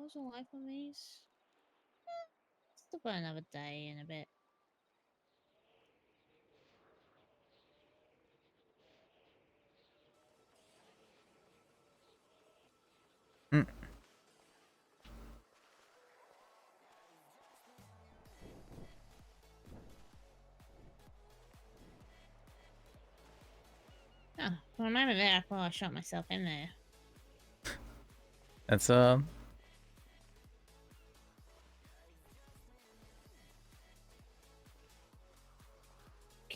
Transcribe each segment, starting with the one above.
What's the life of these? Still got another day in a bit. Mm. Oh, for a moment there, I thought I shot myself in there. That's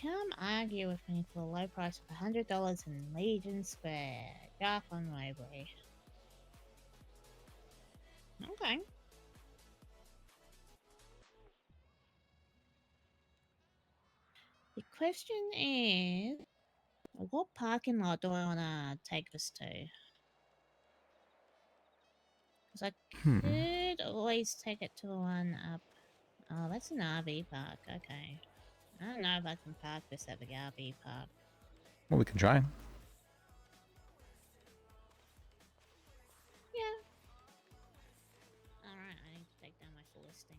Come argue with me for the low price of $100 in Legion Square. Dark on Library. Okay. The question is, what parking lot do I want to take this to? Because I could always take it to the one up. Oh, that's an RV park. Okay. I don't know if I can park this at the RV park. well, we can try. Yeah. Alright, I need to take down my full listing.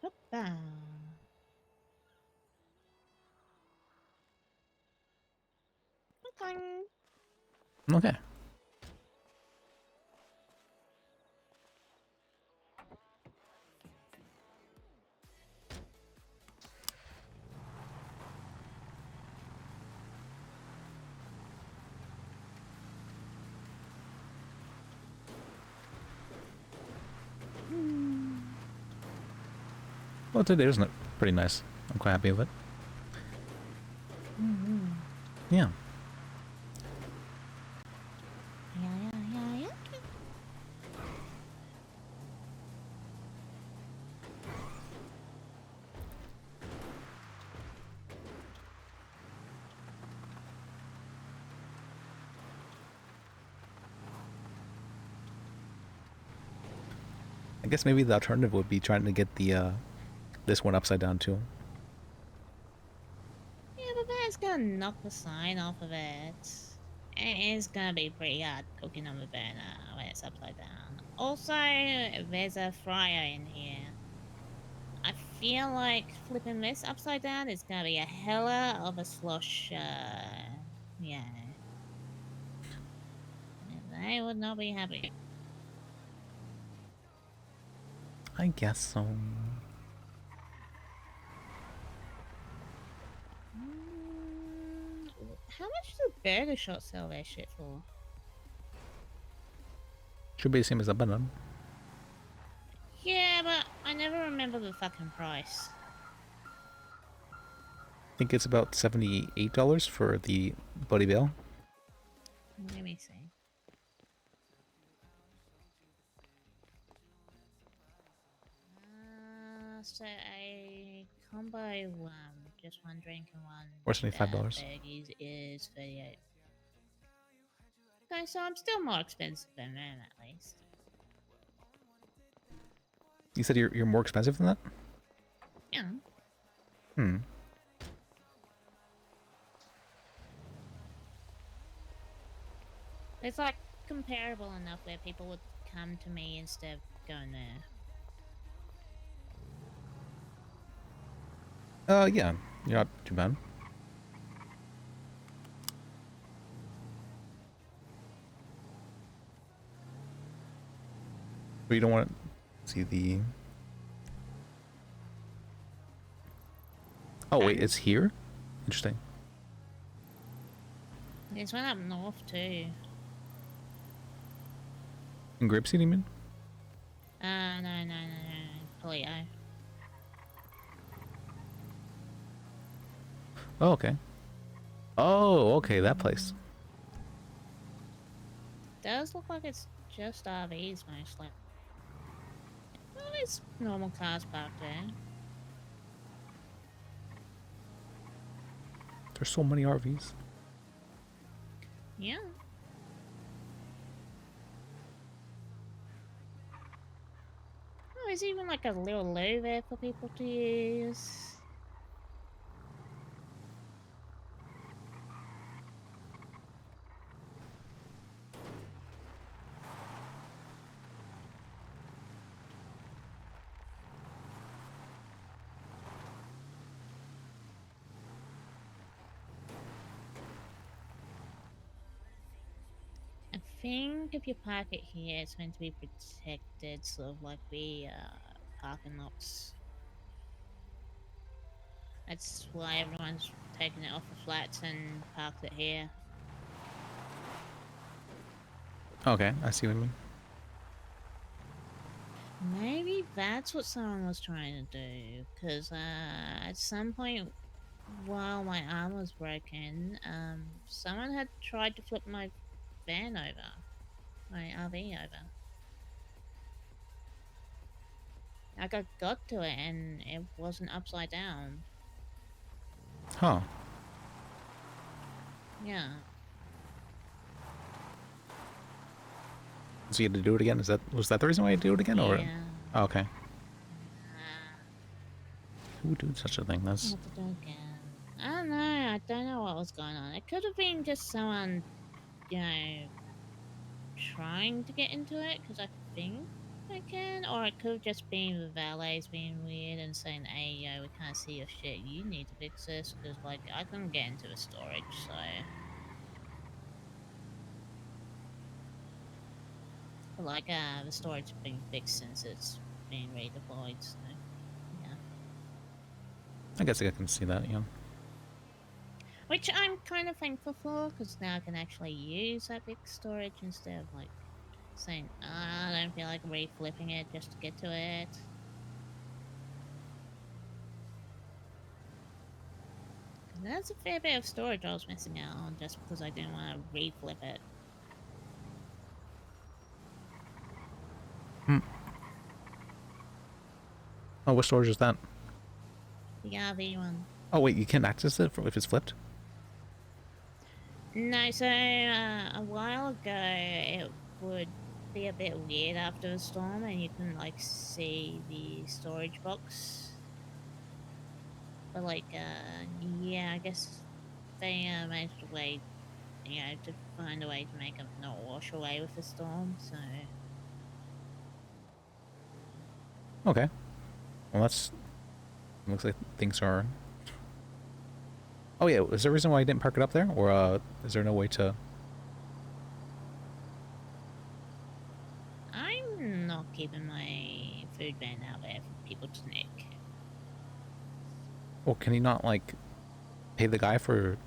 Hoppa. Okay. Okay. Well, today isn't it pretty nice? I'm quite happy with it. Yeah. Yeah. I guess maybe the alternative would be trying to get the this one upside down too. Yeah, but that's gonna knock the sign off of it. It is gonna be pretty hard cooking on the burner when it's upside down. Also, there's a fryer in here. I feel like flipping this upside down is gonna be a hella of a slosh. Yeah. They would not be happy. I guess so. How much does Burger Shot sell their shit for? Should be the same as the button. Yeah, but I never remember the fucking price. I think it's about $78 for the Bloody Bale. Let me see. So a combo just one drink and one Or $75. burgies is 38. Okay, so I'm still more expensive than them at least. You said you're more expensive than that? Yeah. Hmm. It's like comparable enough where people would come to me instead of going there. Yeah. You're not too bad. But you don't want to see the... Oh, wait, it's here? Interesting. There's one up north too. In Grapeseed, you mean? No. Polio. Oh, okay. Oh, okay, that place. Does look like it's just RVs mostly. Well, there's normal cars parked there. There's so many RVs. Yeah. there's even like a little loo there for people to use. I think if you park it here, it's meant to be protected, sort of like the parking lots. That's why everyone's taken it off the flats and parked it here. Okay, I see what you mean. Maybe that's what someone was trying to do, because at some point while my arm was broken, someone had tried to flip my van over, my RV over. Like I got to it and it wasn't upside down. Huh. Yeah. So you had to do it again? Was that the reason why you had to do it again? Or Yeah. oh, okay. Uh, Who would do such a thing? I That's have to do it again. I don't know. I don't know what was going on. It could have been just someone, you know, trying to get into it, because I think I can. Or it could have just been the valets being weird and saying, hey, yo, we can't see your shit. You need to fix this, because, like, I couldn't get into the storage, so. But, like, the storage has been fixed since it's been redeployed, so. Yeah. I guess I can see that, yeah. Which I'm kind of thankful for, because now I can actually use that big storage instead of, like, saying, I don't feel like reflipping it just to get to it. That's a fair bit of storage I was missing out on just because I didn't want to reflip it. Hmm. Oh, what storage is that? The RV one. Oh wait, you can't access it if it's flipped? No, so a while ago it would be a bit weird after a storm and you couldn't like see the storage box. But like yeah, I guess they managed a way, you know, to find a way to make it not wash away with the storm, so Okay. Well, looks like things are. Oh yeah, is there a reason why you didn't park it up there, or is there no way to? I'm not keeping my food van out there for people to nick. Well, can you not like pay the guy for?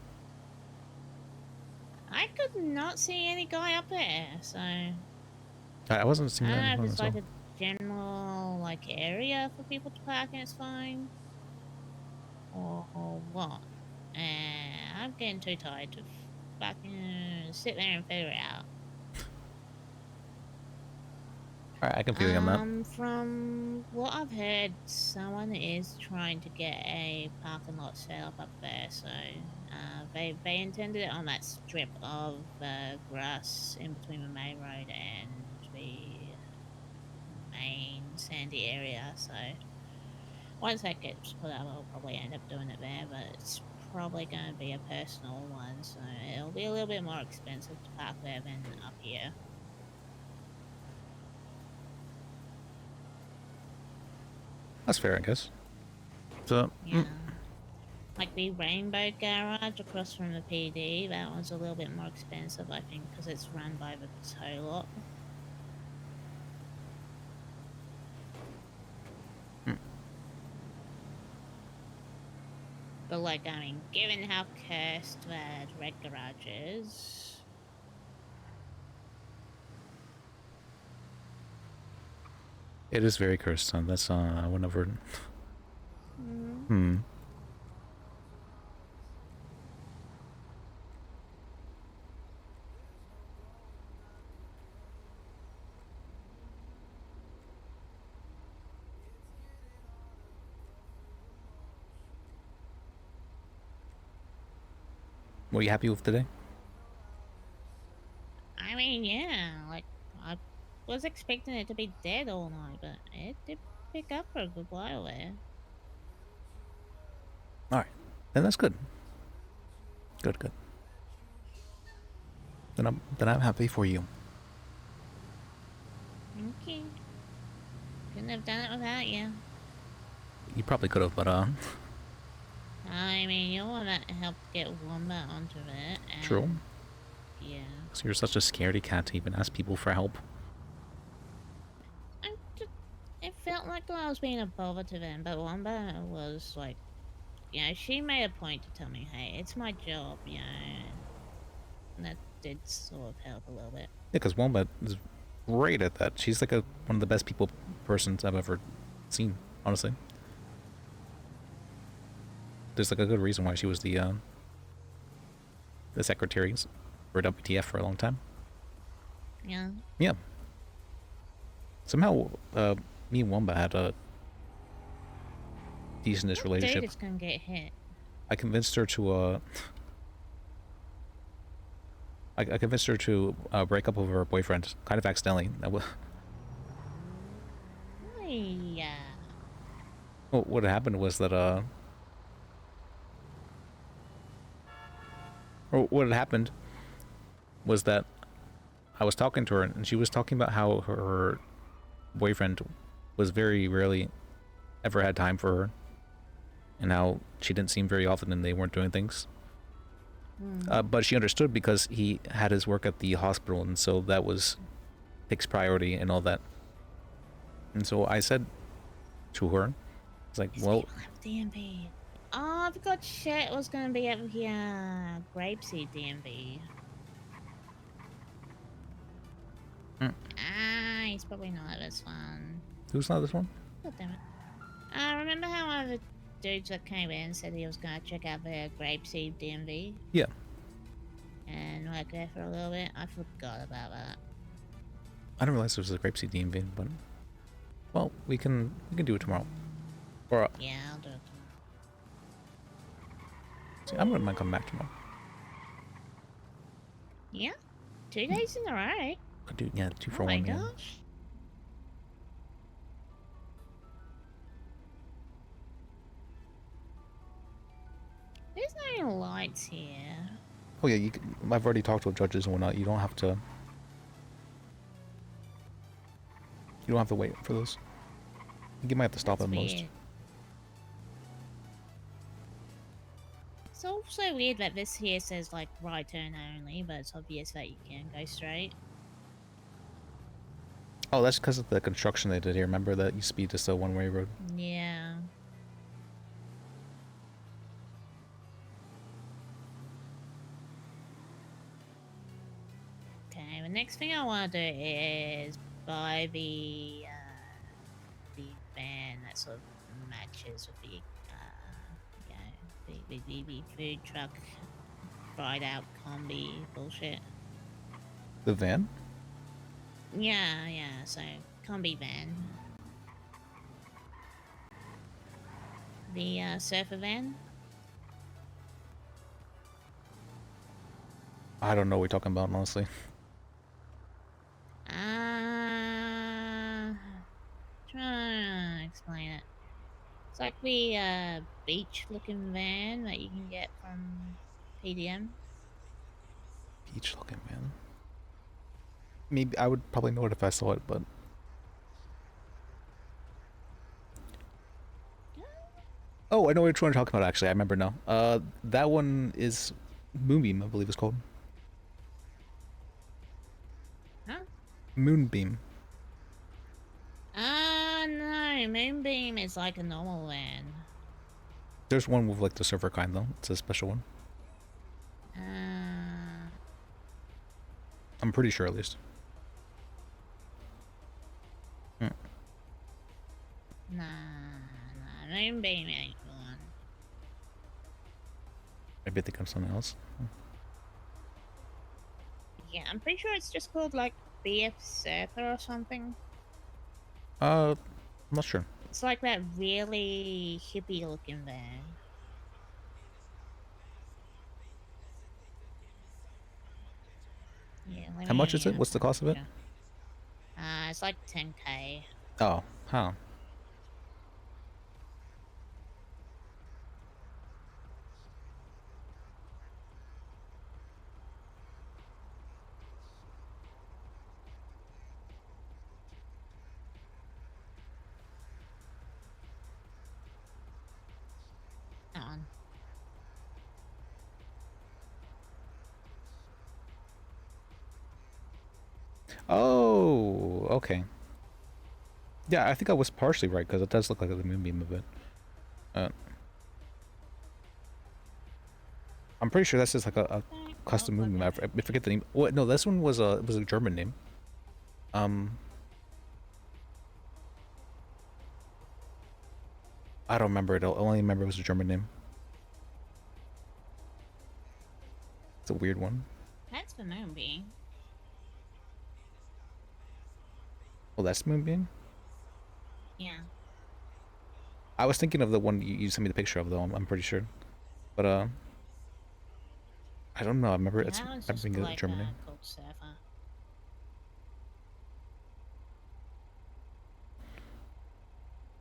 I could not see any guy up there, so I wasn't I seeing don't that know if anyone it's as like well. a general like area for people to park and it's fine, or what. I'm getting too tired to fucking sit there and figure it out. All right, I can feel you on that. From what I've heard, someone is trying to get a parking lot set up there. So, they intended it on that strip of grass in between the main road and the main sandy area. So, once that gets put up, I'll probably end up doing it there. But it's probably going to be a personal one, so it'll be a little bit more expensive to park there than up here. That's fair, I guess. So, Yeah. Like the Rainbow Garage across from the PD, that one's a little bit more expensive, I think, because it's run by the tow lot. mm, But, like, I mean, given how cursed that red garage is. it is very cursed. So that's whenever. Mm, Hmm. Were you happy with today? I mean, yeah, like, I was expecting it to be dead all night, but it did pick up for a good while there. All right, then that's good. Good, good. Then I'm happy for you. Okay. Couldn't have done it without you. You probably could have, but I mean, you're the one that helped get Wombat onto it, and true. yeah. So you're such a scaredy cat to even ask people for help. It felt like I was being a bother to them, but Wombat was like, she made a point to tell me, hey, it's my job, and that did sort of help a little bit. Yeah, because Wombat is great at that. She's like one of the best people persons I've ever seen, honestly. There's like a good reason why she was the secretary for WTF for a long time. Yeah. Yeah. Somehow, me and Wombat had a decentish relationship. Dude is gonna get hit. I convinced her to I convinced her to break up with her boyfriend, kind of accidentally. Yeah. Well, what happened was that or what had happened was that I was talking to her, and she was talking about how her boyfriend was very rarely ever had time for her, and how she didn't see him very often and they weren't doing things. But she understood because he had his work at the hospital, and so that was his priority and all that. And so I said to her, it's like, These well, people have DMV. Oh, I forgot shit was gonna be up here. Grapeseed DMV. He's probably not at this one. who's not this one? God damn it. Remember how one of the dudes that came in said he was gonna check out the Grapeseed DMV? Yeah. And work there for a little bit? I forgot about that. I didn't realize there was a grapeseed DMV, but well, we can do it tomorrow. Or Yeah, I'll do it tomorrow. see, I wouldn't mind coming back tomorrow. Yeah? 2 days in a row? Could do, yeah, 2 for Oh my 1. Yeah. gosh. There's no lights here. Oh yeah, I've already talked to judges and whatnot. You don't have to wait for those. You might have to stop That's at most. weird. It's also weird that this here says like right turn only, but it's obvious that you can go straight. Oh, that's because of the construction they did here. Remember that used to be just a one-way road. Yeah. Okay, the next thing I want to do is buy the van that sort of matches with the the food truck fried out combi bullshit. The van? Yeah, so combi van. The surfer van. I don't know what you're talking about, honestly. Trying to explain it. It's like the beach-looking van that you can get from PDM. Beach-looking van. Maybe I would probably know it if I saw it, but oh, I know which one you're talking about. Actually, I remember now. That one is Moonbeam, I believe it's called. Huh? Moonbeam. No, Moonbeam is like a normal van. There's one with like the surfer kind though. It's a special one. I'm pretty sure at least. Nah, Moonbeam ain't one. Maybe I think I'm something else. Yeah, I'm pretty sure it's just called like BF Surfer or something. I'm not sure. It's like that really hippie looking van. Yeah, How much is it? What's the cost of it? It's like 10k. Oh, huh. Oh, okay. Yeah, I think I was partially right because it does look like the moonbeam of it. Uh, I'm pretty sure that's just like a Don't custom look like moonbeam. I that. forget the name. What? No, this one was a German name. Um, I don't remember it. I only remember it was a German name. It's a weird one. That's the moonbeam. Oh, that's moonbeam. Yeah. I was thinking of the one you sent me the picture of though. I'm pretty sure, but I don't know. I remember Yeah, it's that one's I just remember a like German name. called Surfer.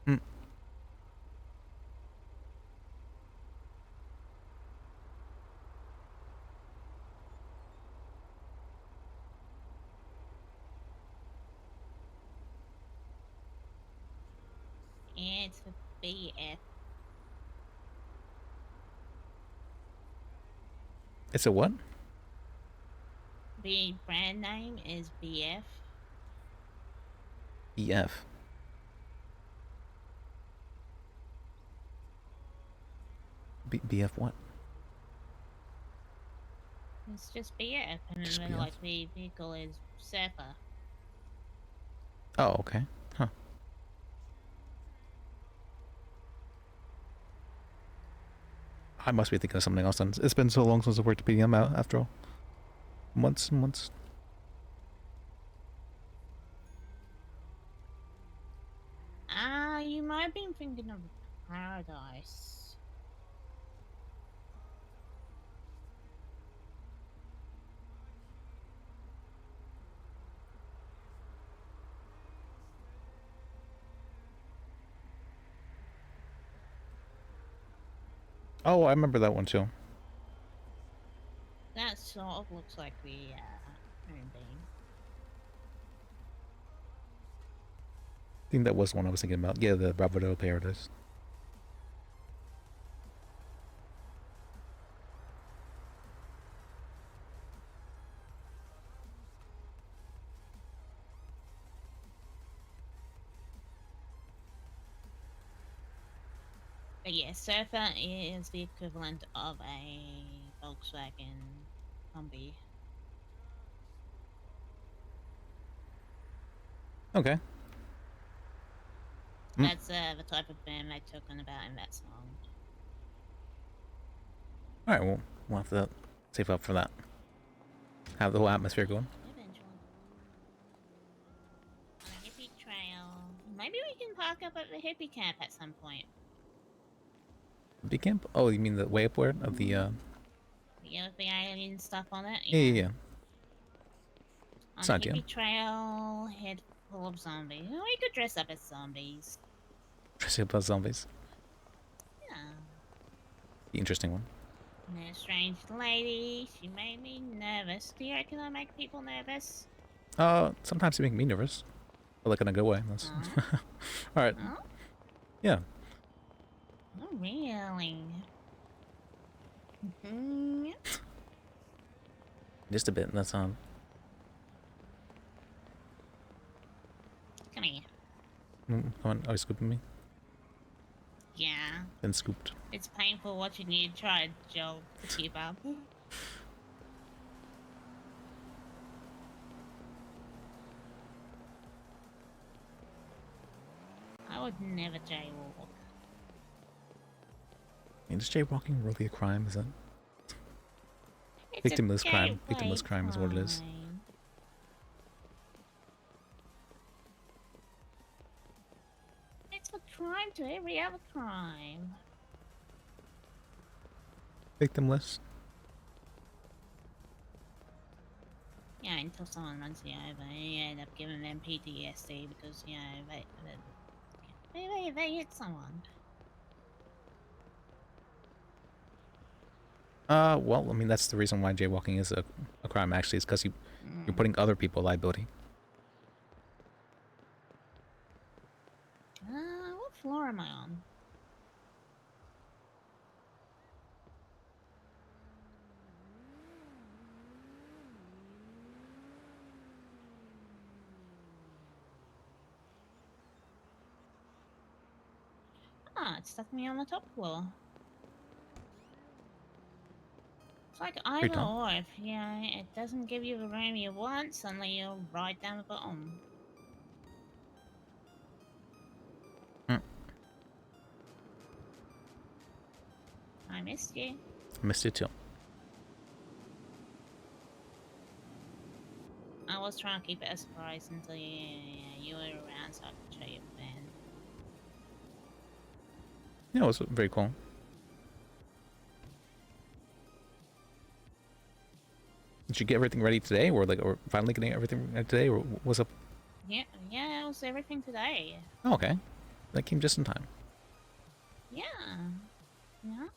Hmm. Yeah, it's the BF. It's a what? The brand name is BF. EF. BF what? It's just BF, and Just then BF. like the vehicle is Surfer. Oh, okay. Huh. I must be thinking of something else then. It's been so long since I worked at PDM out after all. Months and months. Ah, you might have been thinking of Paradise. Oh, I remember that one too. That sort of looks like the moonbeam. I think that was the one I was thinking about. Yeah, the Bravado Paradise. But yeah, Surfer is the equivalent of a Volkswagen Combi. Okay. Mm. That's the type of van they're talking about in that song. All right. Well, we'll have to save up for that. Have the whole atmosphere going. Eventually. On a hippie trail. Maybe we can park up at the hippie camp at some point. B camp? Oh, you mean the way up where of the Yeah, with the alien stuff on it. Yeah, Yeah. yeah, yeah. On It's a not jam. hippie trail, head full of zombies. We could dress up as zombies. Dressing up as zombies. Yeah. The interesting one. And a strange lady. She made me nervous. Do you reckon I make people nervous? Sometimes you make me nervous. But like in a good way. That's Oh. Alright. Oh? Yeah. Oh, really? Mm-hmm. Just a bit, that's Come here. Come on, are you scooping me? Yeah. Then scooped. It's painful watching you try to jog to keep up. I would never jaywalk. Is jaywalking really a crime, is it? It's Victimless a crime. gateway Victimless crime is what it is. crime. It's a crime to every other crime. Victimless? Yeah, until someone runs you over, you end up giving them PTSD because, you know, they hit someone. Well, I mean, that's the reason why jaywalking is a crime, actually, is because you're putting other people at liability. What floor am I on? Yeah, it stuck me on the top floor. It's like either Tom. or. If it doesn't give you the room you want, suddenly you're right down the bottom. Mm. I missed you. Missed it too. I was trying to keep it a surprise until you were around so I could show you the van. Yeah, it was very cool. Did you get everything ready today, or finally getting everything ready today, or what's up? Yeah, it was everything today. Oh, okay, that came just in time. Yeah. Yeah.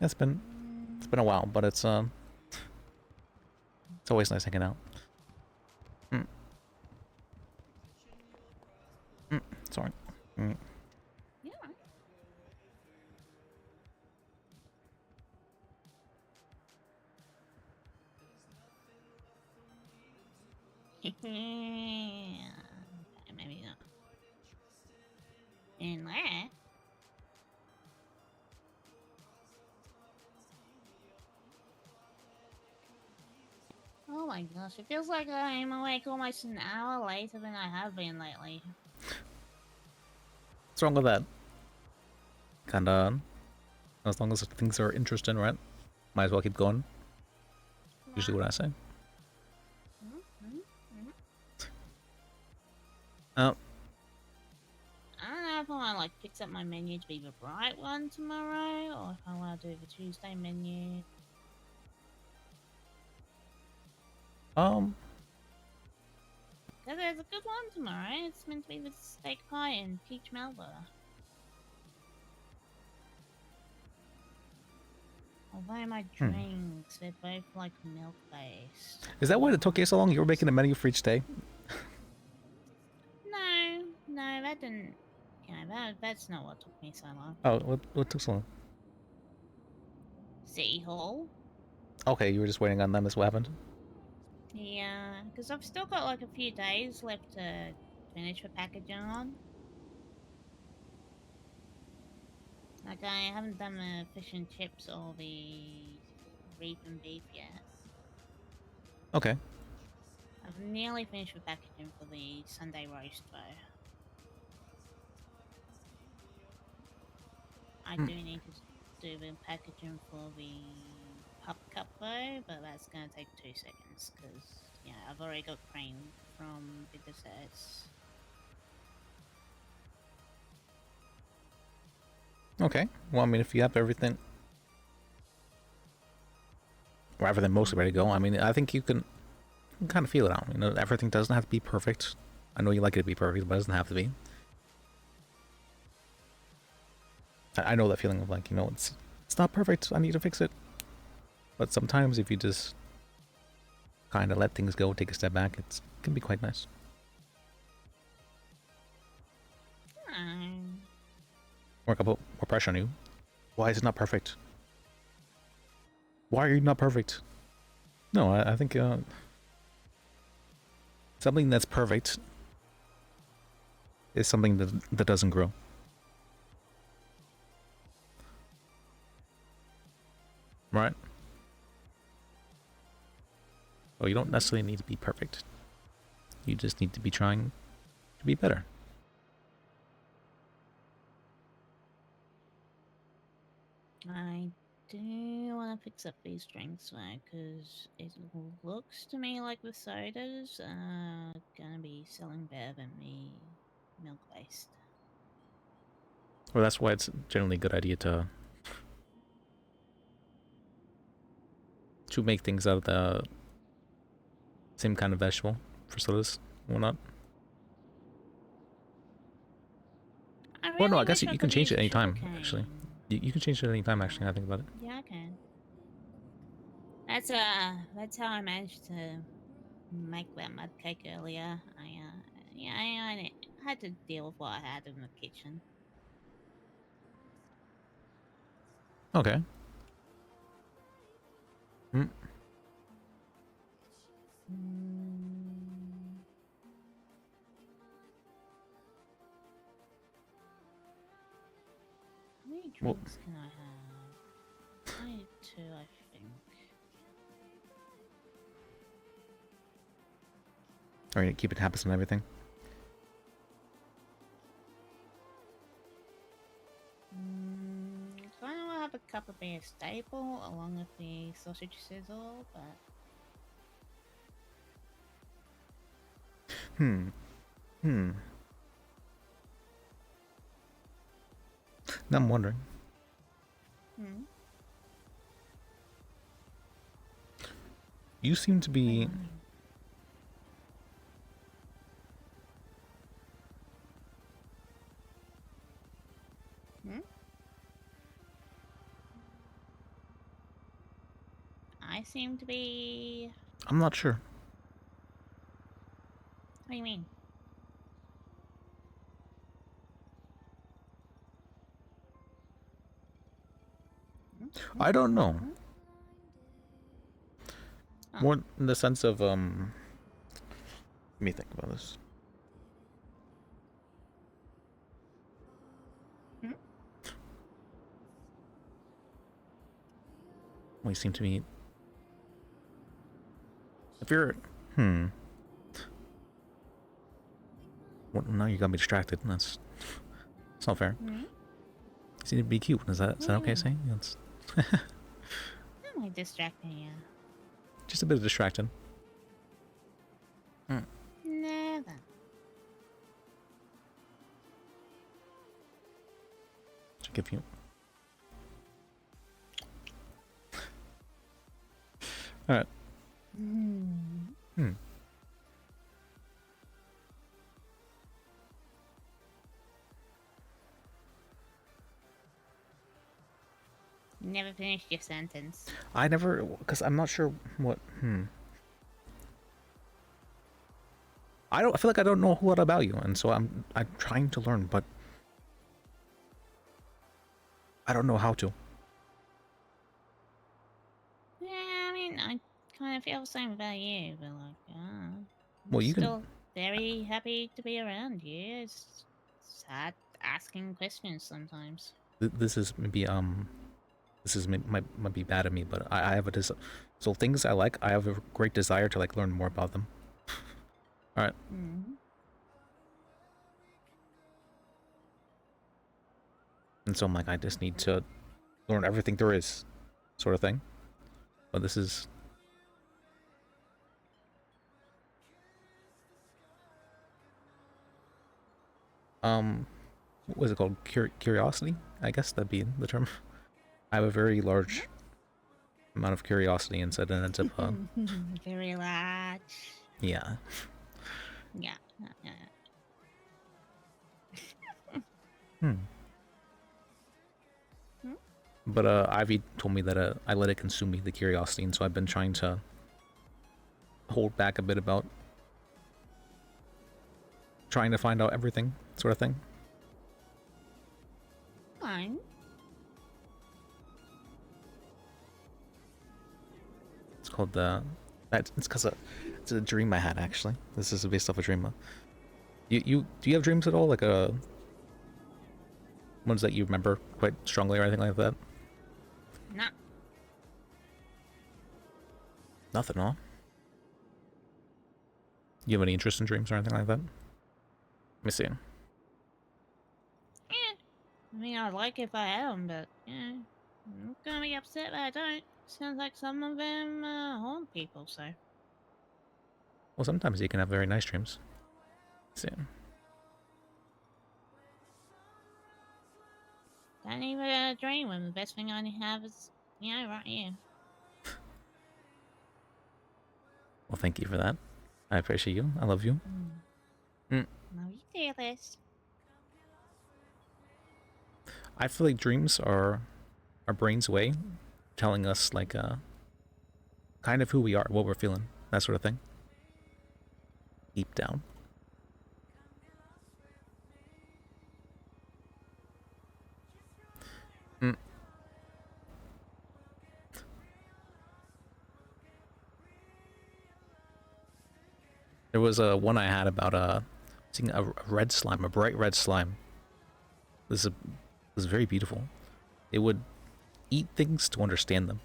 It's been a while, but it's always nice hanging out. Mm. Mm. Sorry. Mm. Yeah. Okay, maybe not. In there. Oh my gosh, it feels like I'm awake almost an hour later than I have been lately. What's wrong with that? Kinda. As long as things are interesting, right? Might as well keep going. Usually what I say. Oh. I don't know if I want to like fix up my menu to be the bright one tomorrow, or if I want to do the Tuesday menu. Because there's a good one tomorrow. It's meant to be with steak pie and peach melba. Although my drinks, they're both like milk based. Is that why it took you so long? You were making a menu for each day? No, that didn't. That's not what took me so long. Oh, what took so long? City Hall. Okay, you were just waiting on them. Is what happened. Yeah, because I've still got like a few days left to finish the packaging on. Like I haven't done the fish and chips or the beef and beef yet. Okay. I've nearly finished the packaging for the Sunday roast though. I do need to do the packaging for the pup cup though, but that's gonna take 2 seconds because I've already got cream from the desserts. Okay. Well, I mean, if you have everything, rather than mostly ready to go, I mean, I think you can kind of feel it out. You know, everything doesn't have to be perfect. I know you like it to be perfect, but it doesn't have to be. I know that feeling of like, you know, it's not perfect. I need to fix it. But sometimes if you just kind of let things go, take a step back, it can be quite nice. Work up more pressure on you. Why is it not perfect? Why are you not perfect? No, I think something that's perfect is something that doesn't grow. Right? Well, you don't necessarily need to be perfect. You just need to be trying to be better. I do want to fix up these drinks though, because it looks to me like the sodas are gonna be selling better than the milk based. Well, that's why it's generally a good idea to make things out of the same kind of vegetable for sodas and whatnot. I Well, no, I really guess wish I you can could change use it anytime, actually. sugarcane. You can change it anytime, actually, I think about it. Yeah, I can. That's how I managed to make that mud cake earlier. I had to deal with what I had in the kitchen. Okay. Mm. Well- drinks can I have? I need two, I think. Are you keeping habits and everything? So I know I have a cup of beer staple along with the sausage sizzle, but Hmm. Now I'm wondering. hmm. You seem to be. Hmm? I seem to be. I'm not sure. What do you mean? I don't know. Oh. More in the sense of Let me think about this. Hmm? We seem to be. If you're. Hmm. Well, now you got me distracted. That's not fair. Hmm? You seem to be cute. Is that okay saying? That's Am I distracting you? just a bit of distracted. Never. To give you. All right. Never finished your sentence. I never, because I'm not sure what. I feel like I don't know a whole lot about you, and so I'm trying to learn, but I don't know how to. Yeah, I mean, I kind of feel the same about you, but like, Well, you still very happy to be around you. It's sad asking questions sometimes. this is maybe might be bad of me, but I have a so things I like, I have a great desire to like learn more about them. All right. And so I'm like, I just need to learn everything there is, sort of thing. But this is. What was it called? Curiosity? I guess that'd be the term. I have a very large amount of curiosity, and so it ends up. Very large. Yeah. Yeah. But Ivy told me that I let it consume me, the curiosity, and so I've been trying to hold back a bit about trying to find out everything, sort of thing. Fine. It's called it's because it's a dream I had actually. This is based off a dream. Do you have dreams at all? Like ones that you remember quite strongly or anything like that? No. Nothing, huh? You have any interest in dreams or anything like that? Let me see. Yeah. I mean, I'd like if I had them, but yeah, I'm not gonna be upset that I don't. Sounds like some of them haunt people, so. Well, sometimes you can have very nice dreams. Let's see. Don't even dream when the best thing I have is, right here. Well, thank you for that. I appreciate you. I love you. Love you too, Liz. I feel like dreams are our brain's way telling us like kind of who we are, what we're feeling, that sort of thing. Deep down. There was a one I had about seeing a red slime, a bright red slime. This is very beautiful. it would eat things to understand them,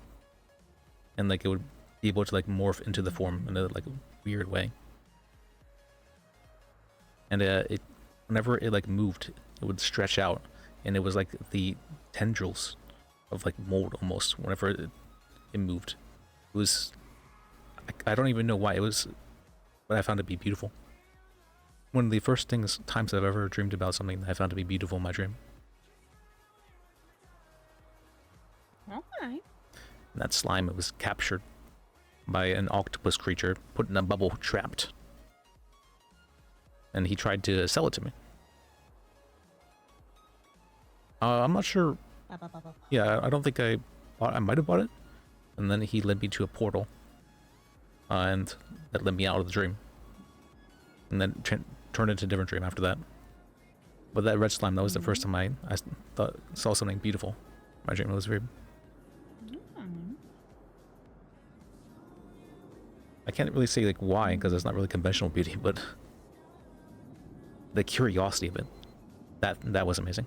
and like it would be able to like morph into the form in a like weird way. And it, whenever it like moved, it would stretch out, and it was like the tendrils of like mold almost. Whenever it moved, it was I don't even know why it was, but I found it to be beautiful. One of the first times I've ever dreamed about something that I found to be beautiful in my dream. Okay. And that slime, it was captured by an octopus creature, put in a bubble, trapped. And he tried to sell it to me. I'm not sure. Yeah, I don't think I bought. I might have bought it, and then he led me to a portal, and that led me out of the dream, and then turned into a different dream after that. But that red slime, that was the first time I saw something beautiful. My dream was very. I can't really say like why, because it's not really conventional beauty, but the curiosity of it, that was amazing.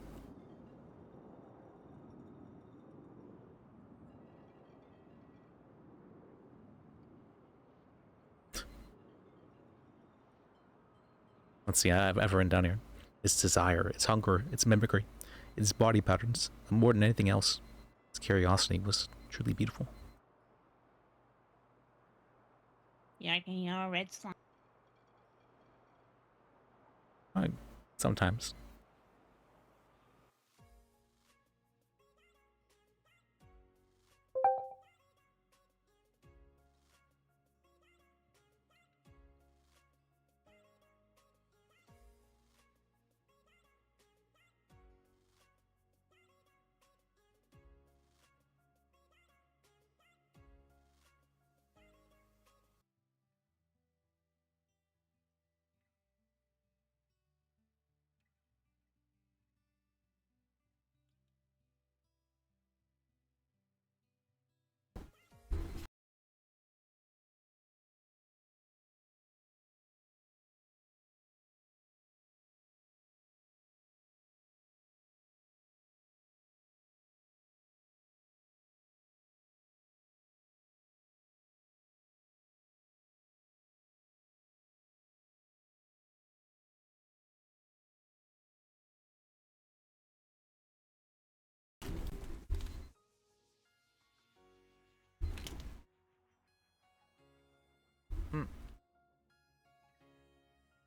Let's see, I've written down here. It's desire, it's hunger, it's mimicry, it's body patterns. More than anything else, its curiosity was truly beautiful. Yeah, I can hear a red slime. Sometimes.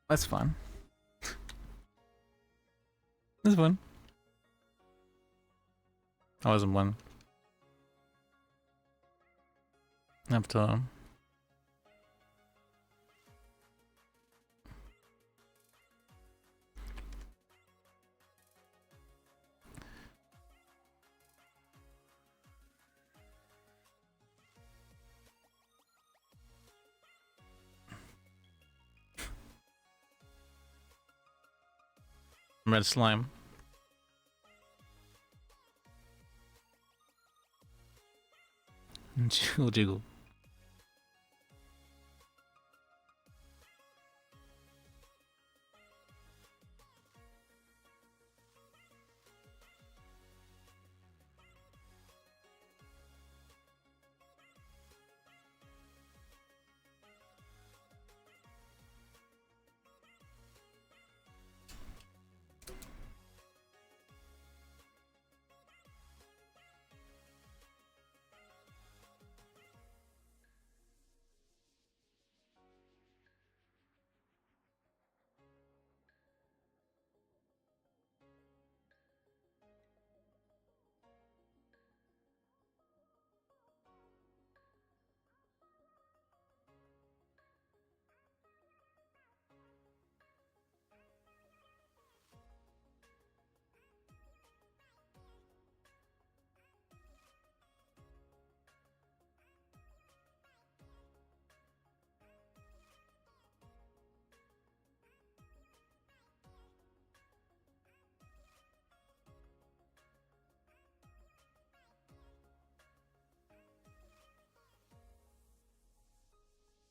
That's fun. That's fun. I wasn't one. I have to. Red slime. Jiggle jiggle.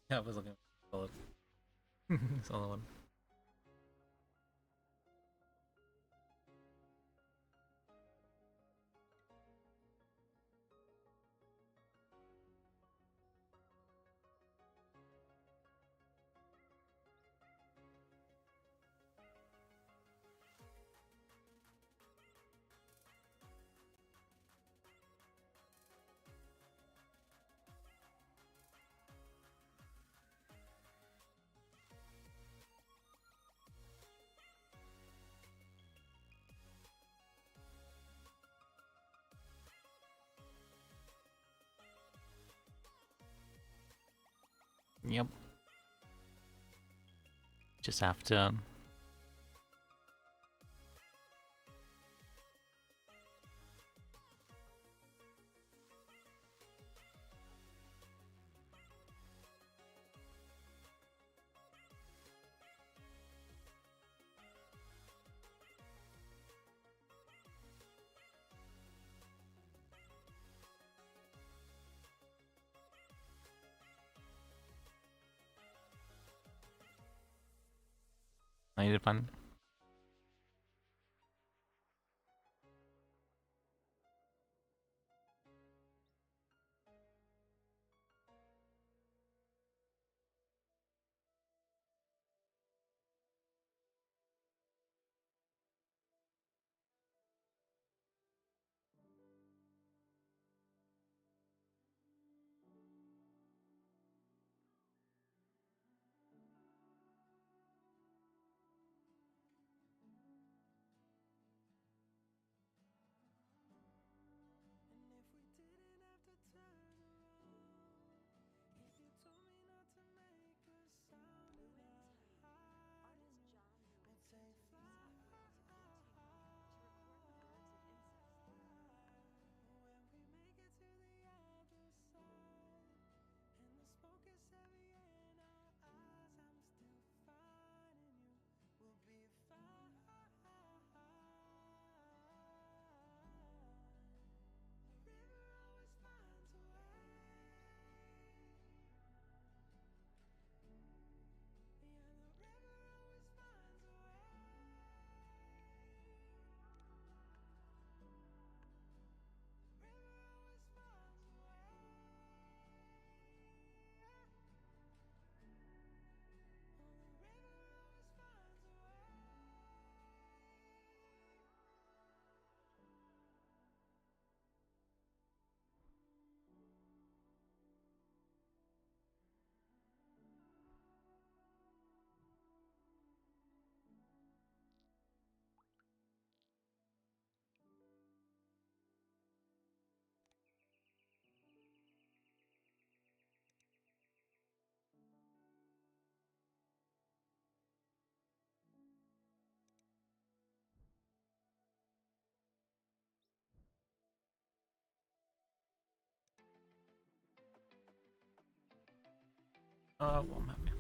Yeah, I was looking for it. It's the only one. Yep. Just have to. I need to find. Won't have me.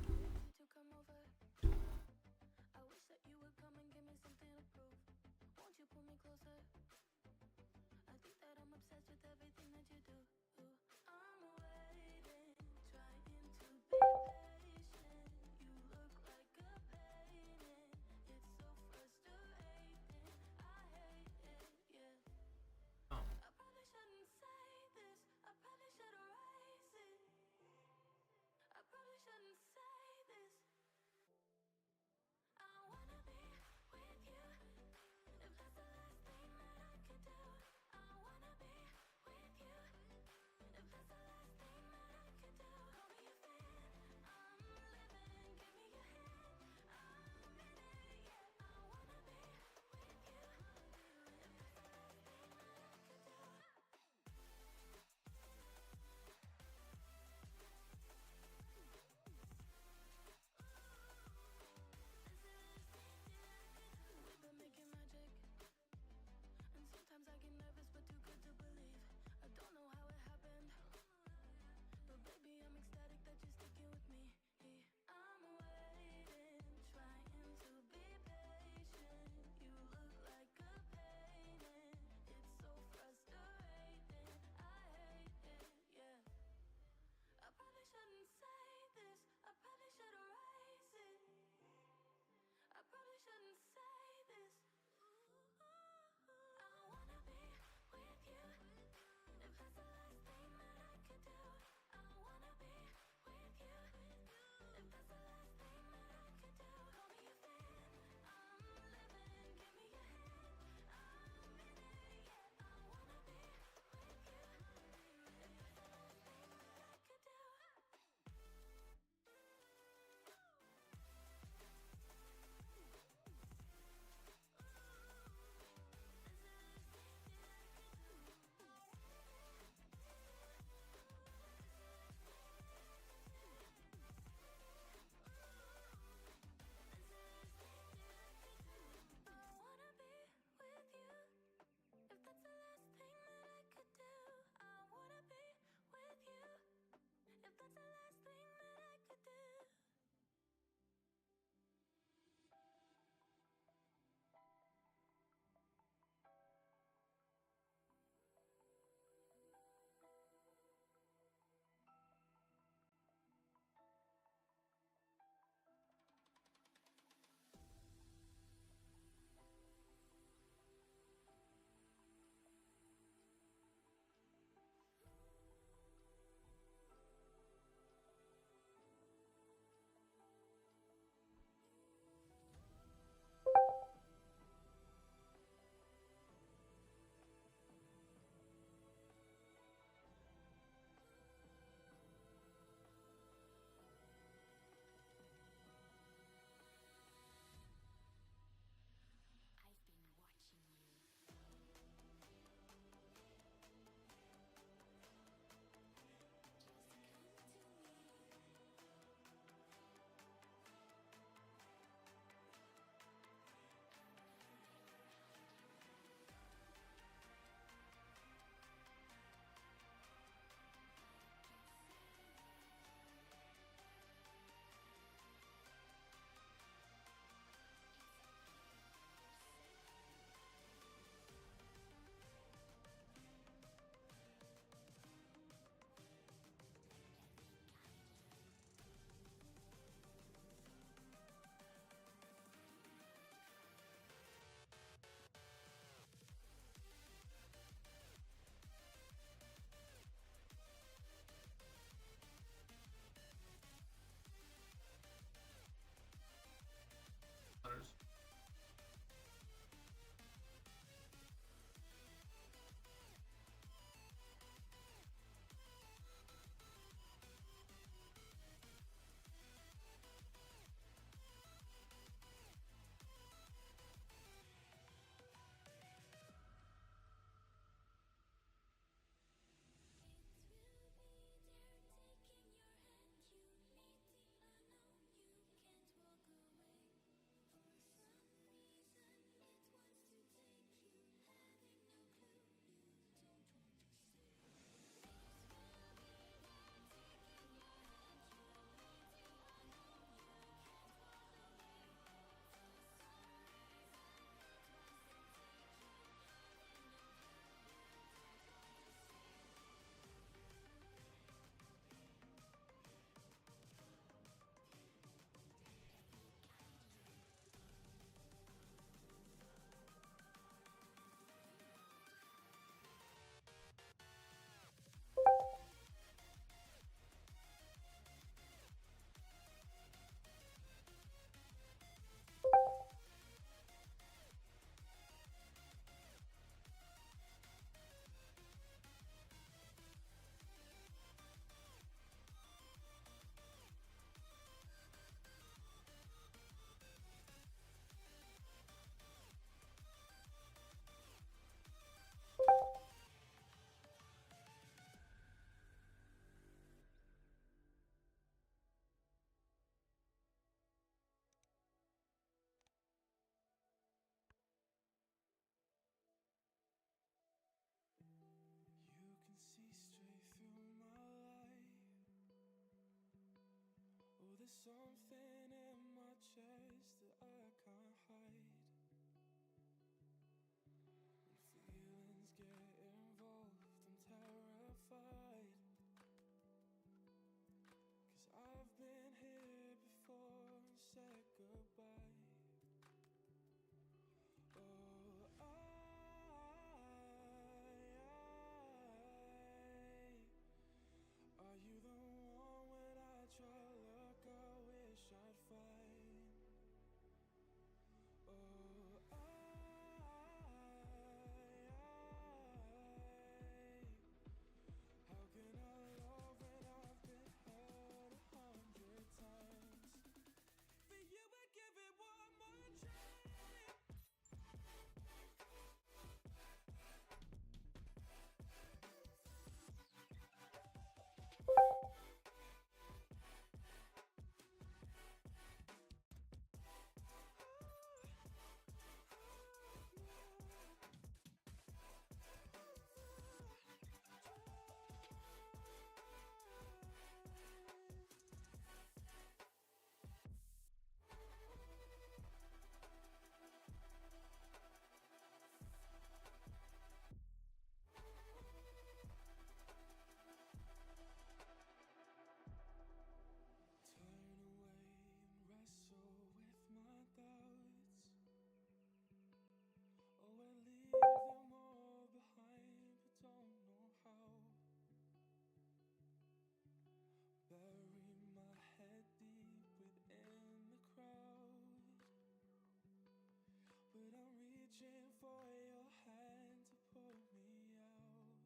reaching for your hand to pull me out.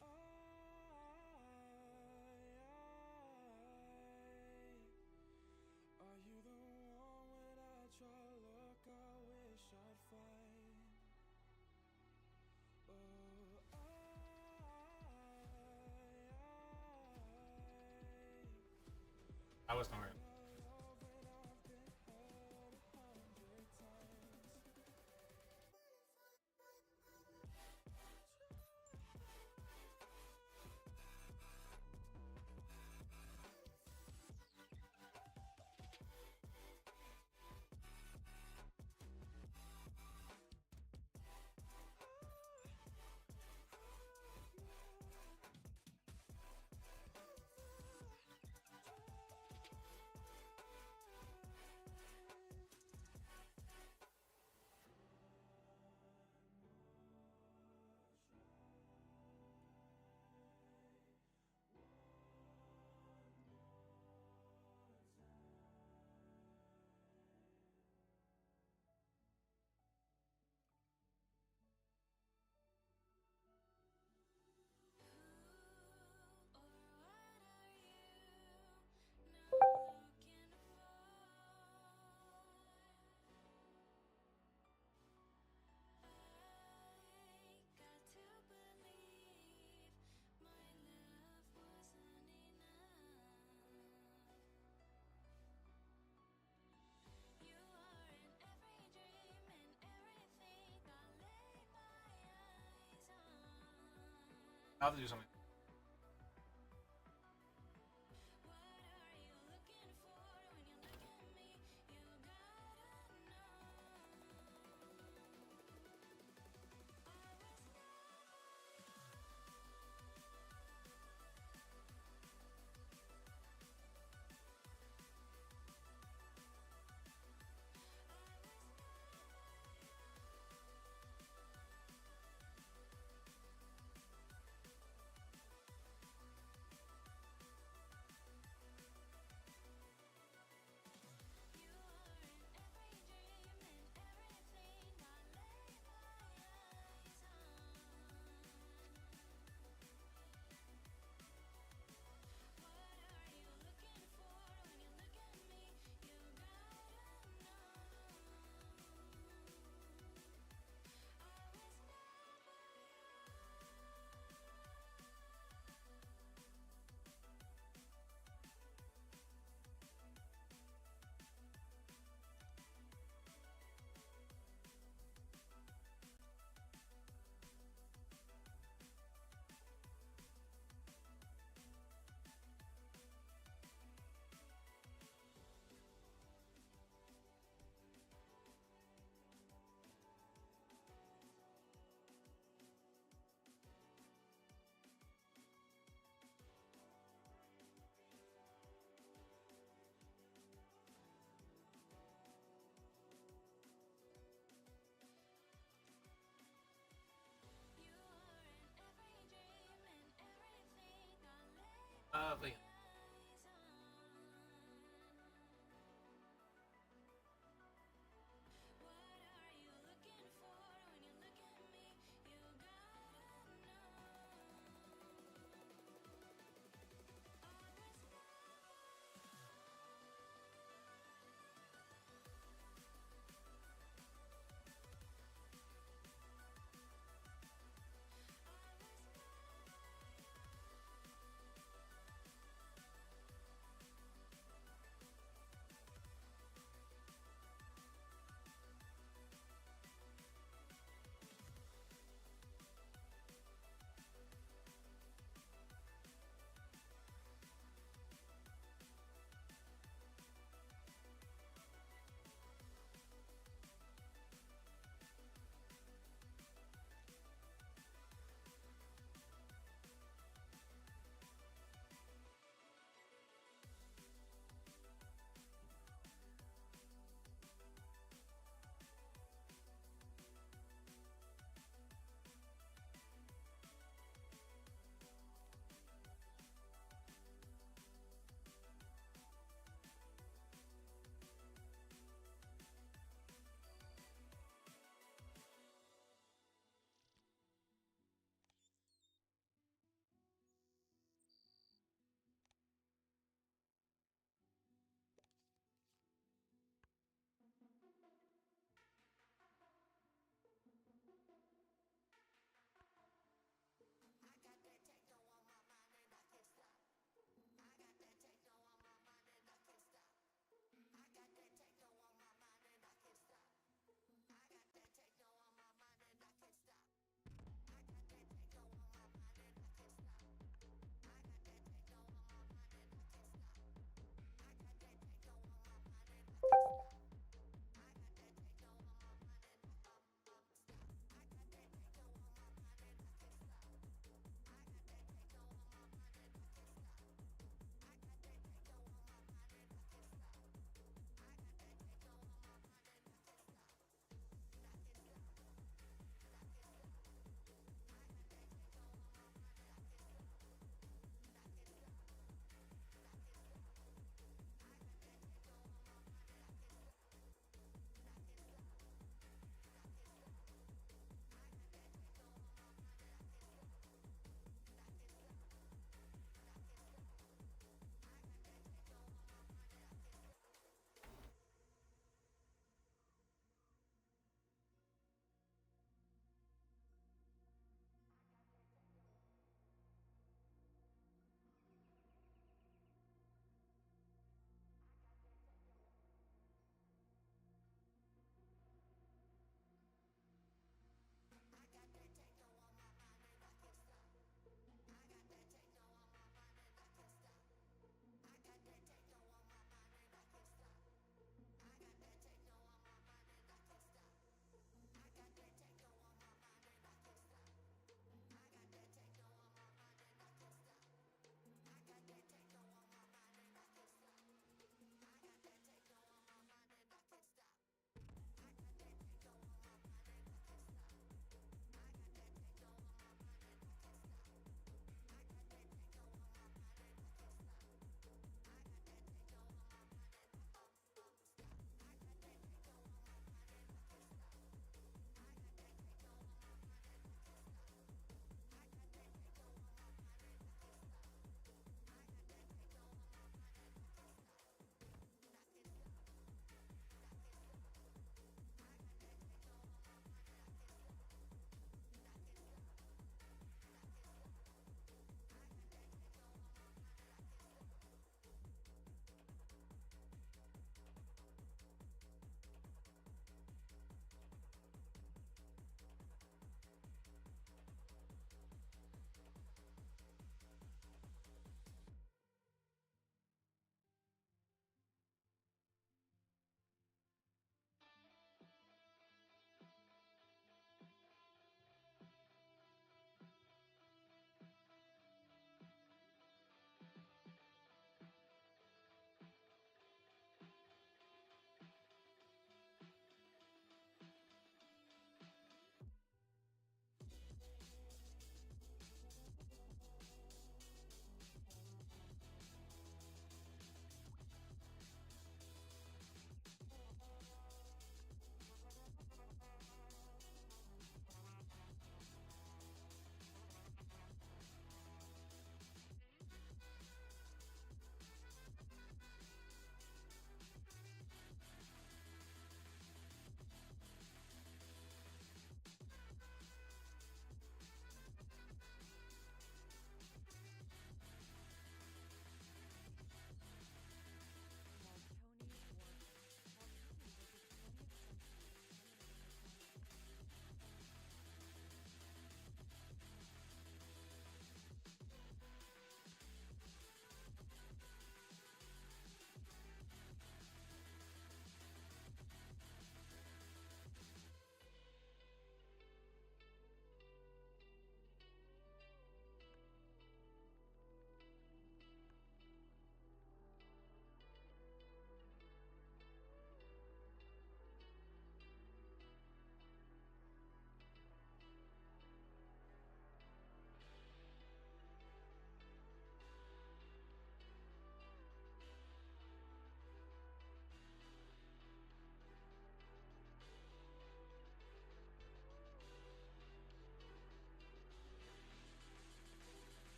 Oh, are you the one when I try to look, I wish I'd find? Oh, I was not. I'll have to do something. But yeah.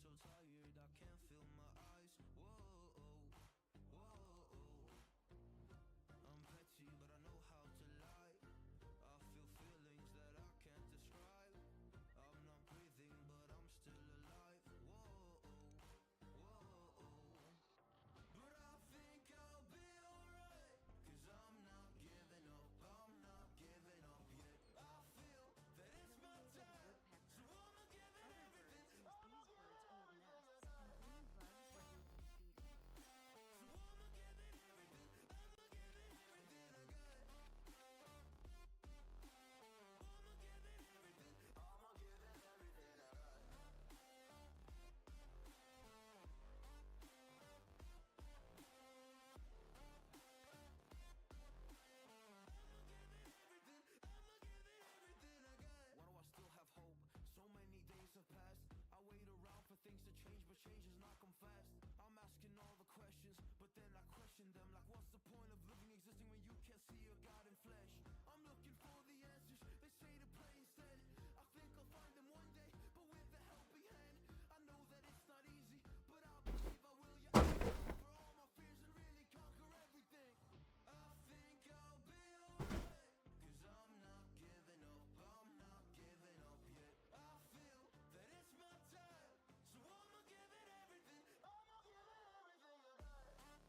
so tired I can't feel my eyes. Whoa, whoa. I'm petty, but I know how to lie. I feel feelings that I can't describe. I'm not breathing, but I'm still alive. Whoa, whoa. But I think I'll be alright, 'cause I'm not giving up, I'm not giving up yet. I feel that it's my time, so I'ma give it everything. These birds hold nests and bring bugs where they can feed them. So I'ma give it everything, I'ma give it everything I got. I'ma give it everything, I'ma give it everything I got. Why do I still have hope? So many days have passed. I wait around for things to change, but change has not come fast. I'm asking all the questions, but then I question them. Like, what's the point of living, existing when you can't see your God in flesh? I'm looking for the answers, they say to pray instead. I think I'll find them one day, but with a helping hand. I know that it's not easy, but I believe I will. Yeah, I can over all my fears and really conquer everything. I think I'll be alright, 'cause I'm not giving up, I'm not giving up yet. I feel that it's my time, so I'ma give it everything, I'ma give it everything I got.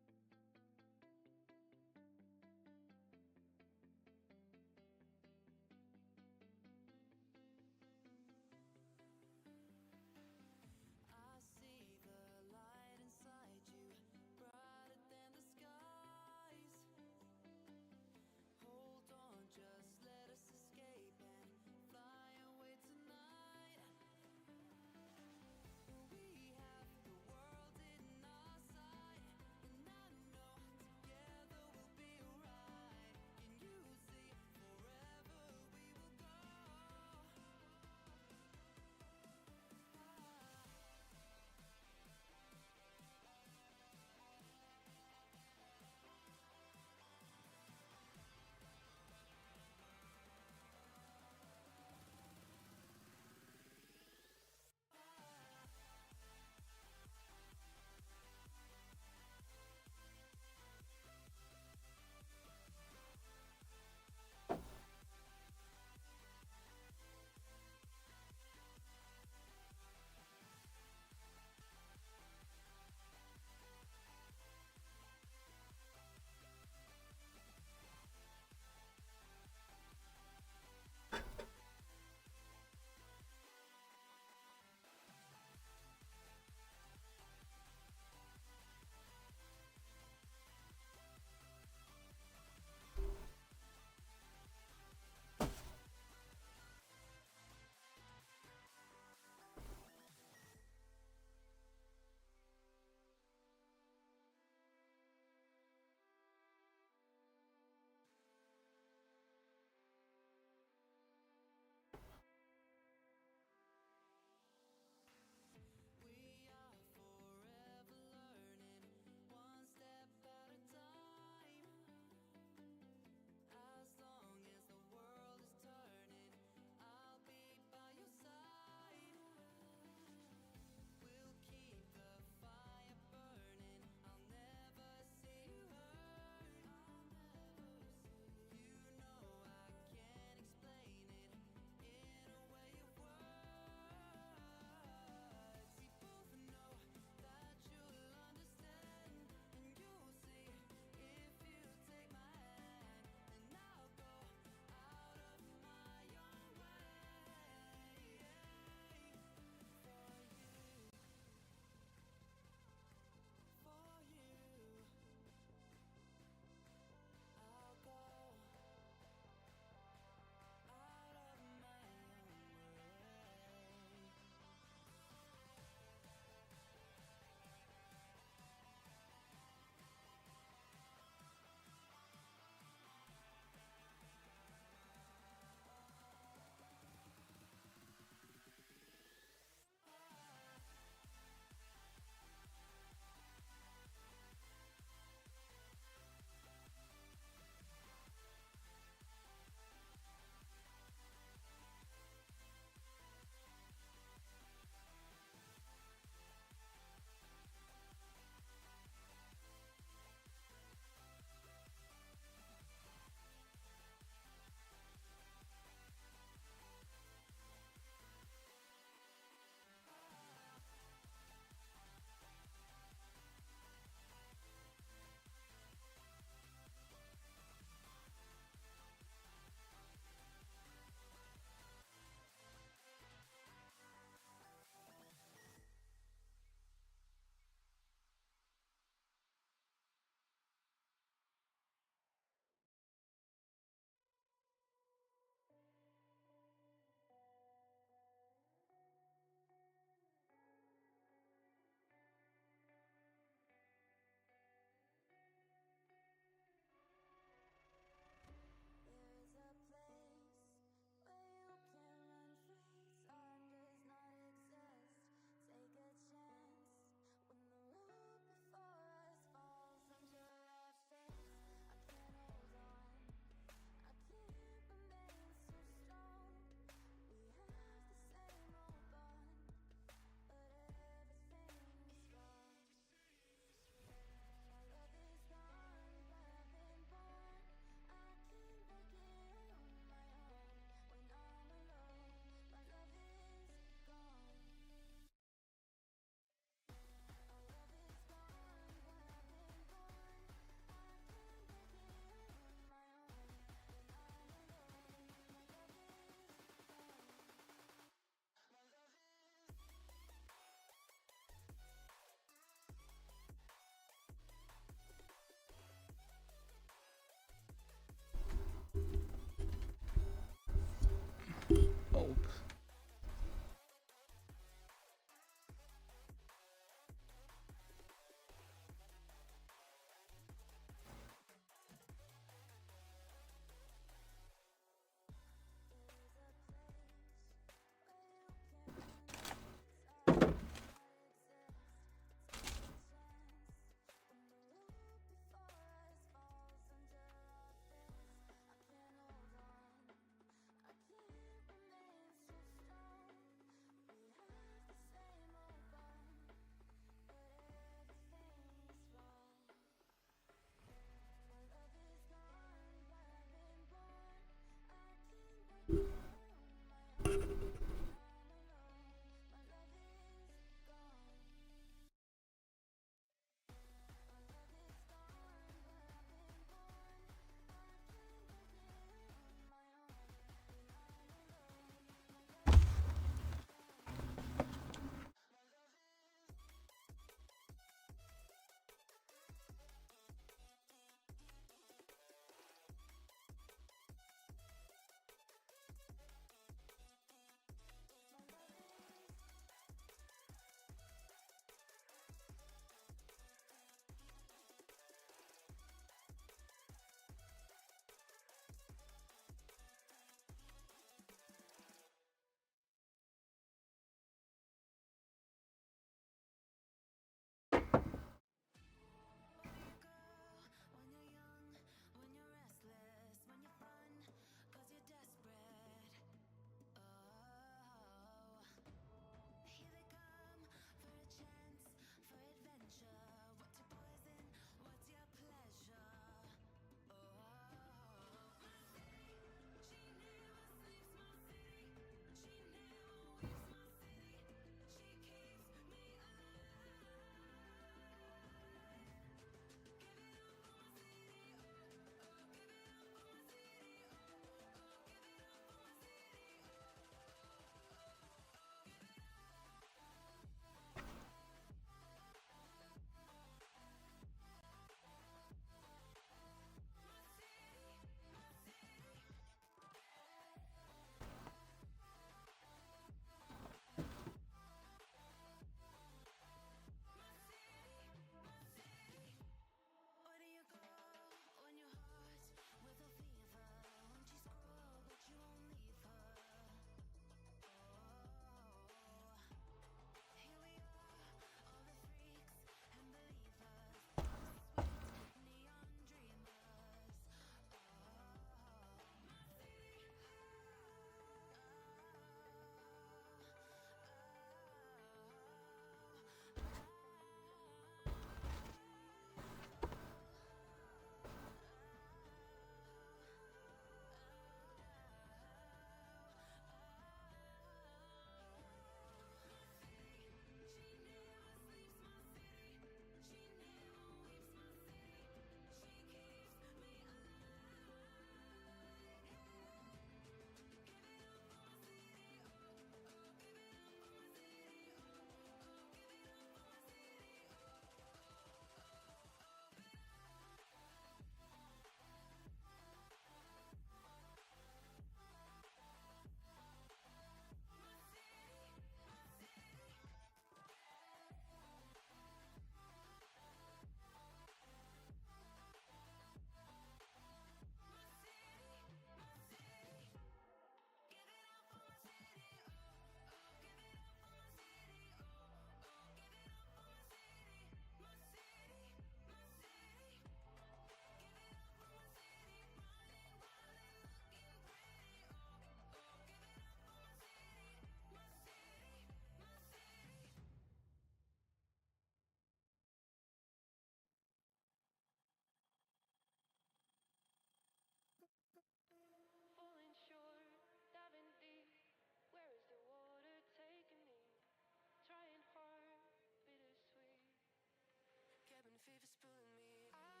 fever's pulling me. I want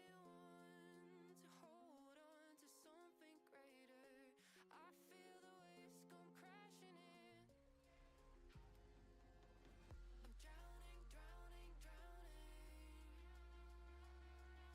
to hold on to something greater. I feel the waves come crashing in. I'm drowning, drowning, drowning. I'm drowning,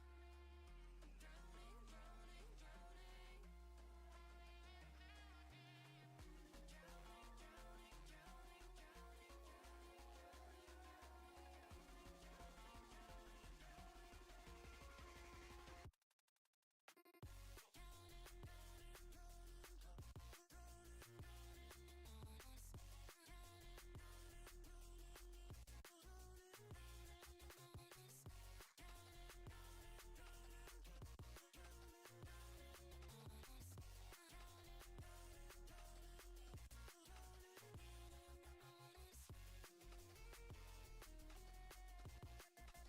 drowning, drowning. I'm drowning, drowning,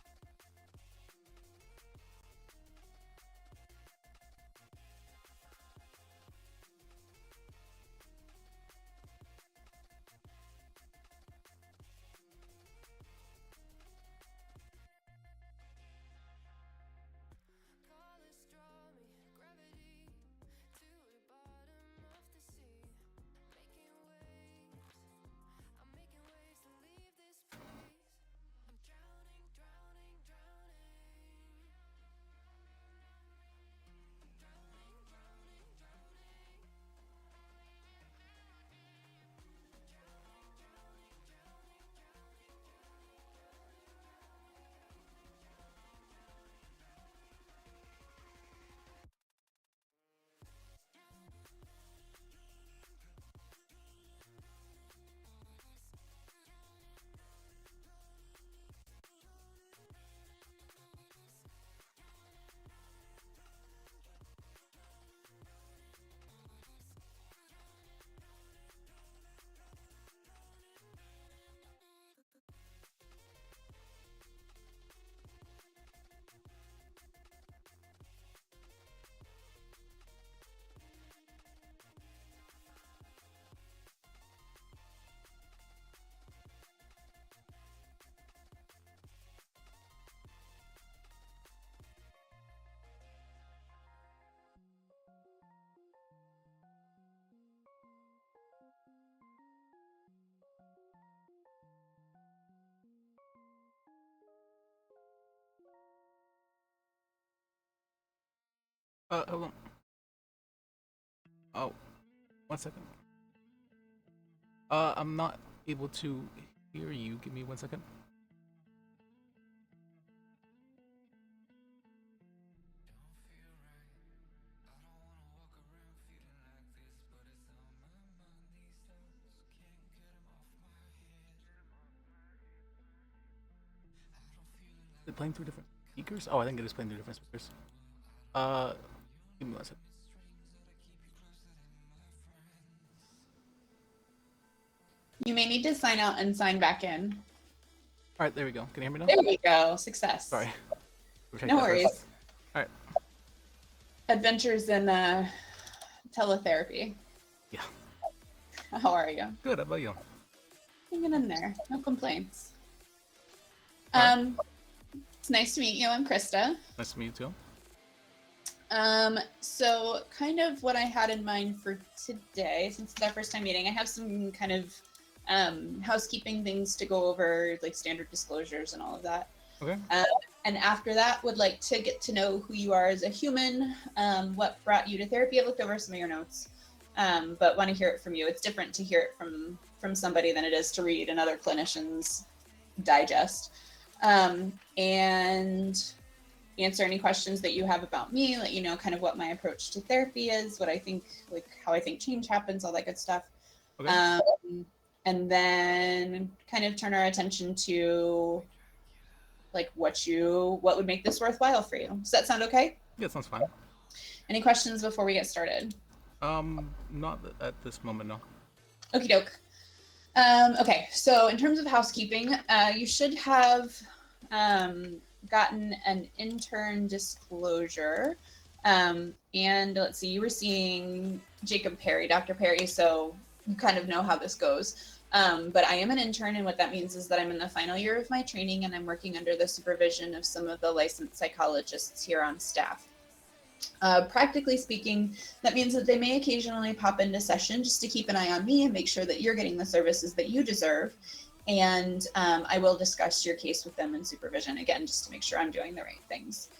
drowning, drowning, colors draw me, gravity to the bottom of the sea. Making waves, I'm making waves to leave this place. I'm drowning, drowning, drowning. Drowning, drowning, drowning. Drowning, drowning, drowning, drowning, Hold on. Oh, 1 second. I'm not able to hear you. Give me 1 second. Is it playing through different speakers? Oh, I think it is playing through different speakers. Give me 1 second. You may need to sign out and sign back in. All right, there we go. Can you hear me now? There we go. Success. Sorry. We'll take No that first. worries. All right. Adventures in teletherapy. Yeah. How are you? Good. How about you? Hanging in there. No complaints. Alright. It's nice to meet you. I'm Krista. Nice to meet you too. So kind of what I had in mind for today, since it's our first time meeting, I have some kind of housekeeping things to go over, like standard disclosures and all of that. Okay. And after that, would like to get to know who you are as a human, what brought you to therapy. I looked over some of your notes, but want to hear it from you. It's different to hear it from somebody than it is to read another clinician's digest. And answer any questions that you have about me, let you know kind of what my approach to therapy is, what I think, like how I think change happens, all that good stuff. Okay. And then kind of turn our attention to like what would make this worthwhile for you. Does that sound okay? Yeah, sounds fine. Any questions before we get started? Not at this moment, no. Okie doke. Okay, so in terms of housekeeping, you should have gotten an intern disclosure. And let's see, you were seeing Jacob Perry, Dr. Perry, so you kind of know how this goes. But I am an intern, and what that means is that I'm in the final year of my training, and I'm working under the supervision of some of the licensed psychologists here on staff. Practically speaking, that means that they may occasionally pop into session just to keep an eye on me and make sure that you're getting the services that you deserve. And I will discuss your case with them in supervision again, just to make sure I'm doing the right things.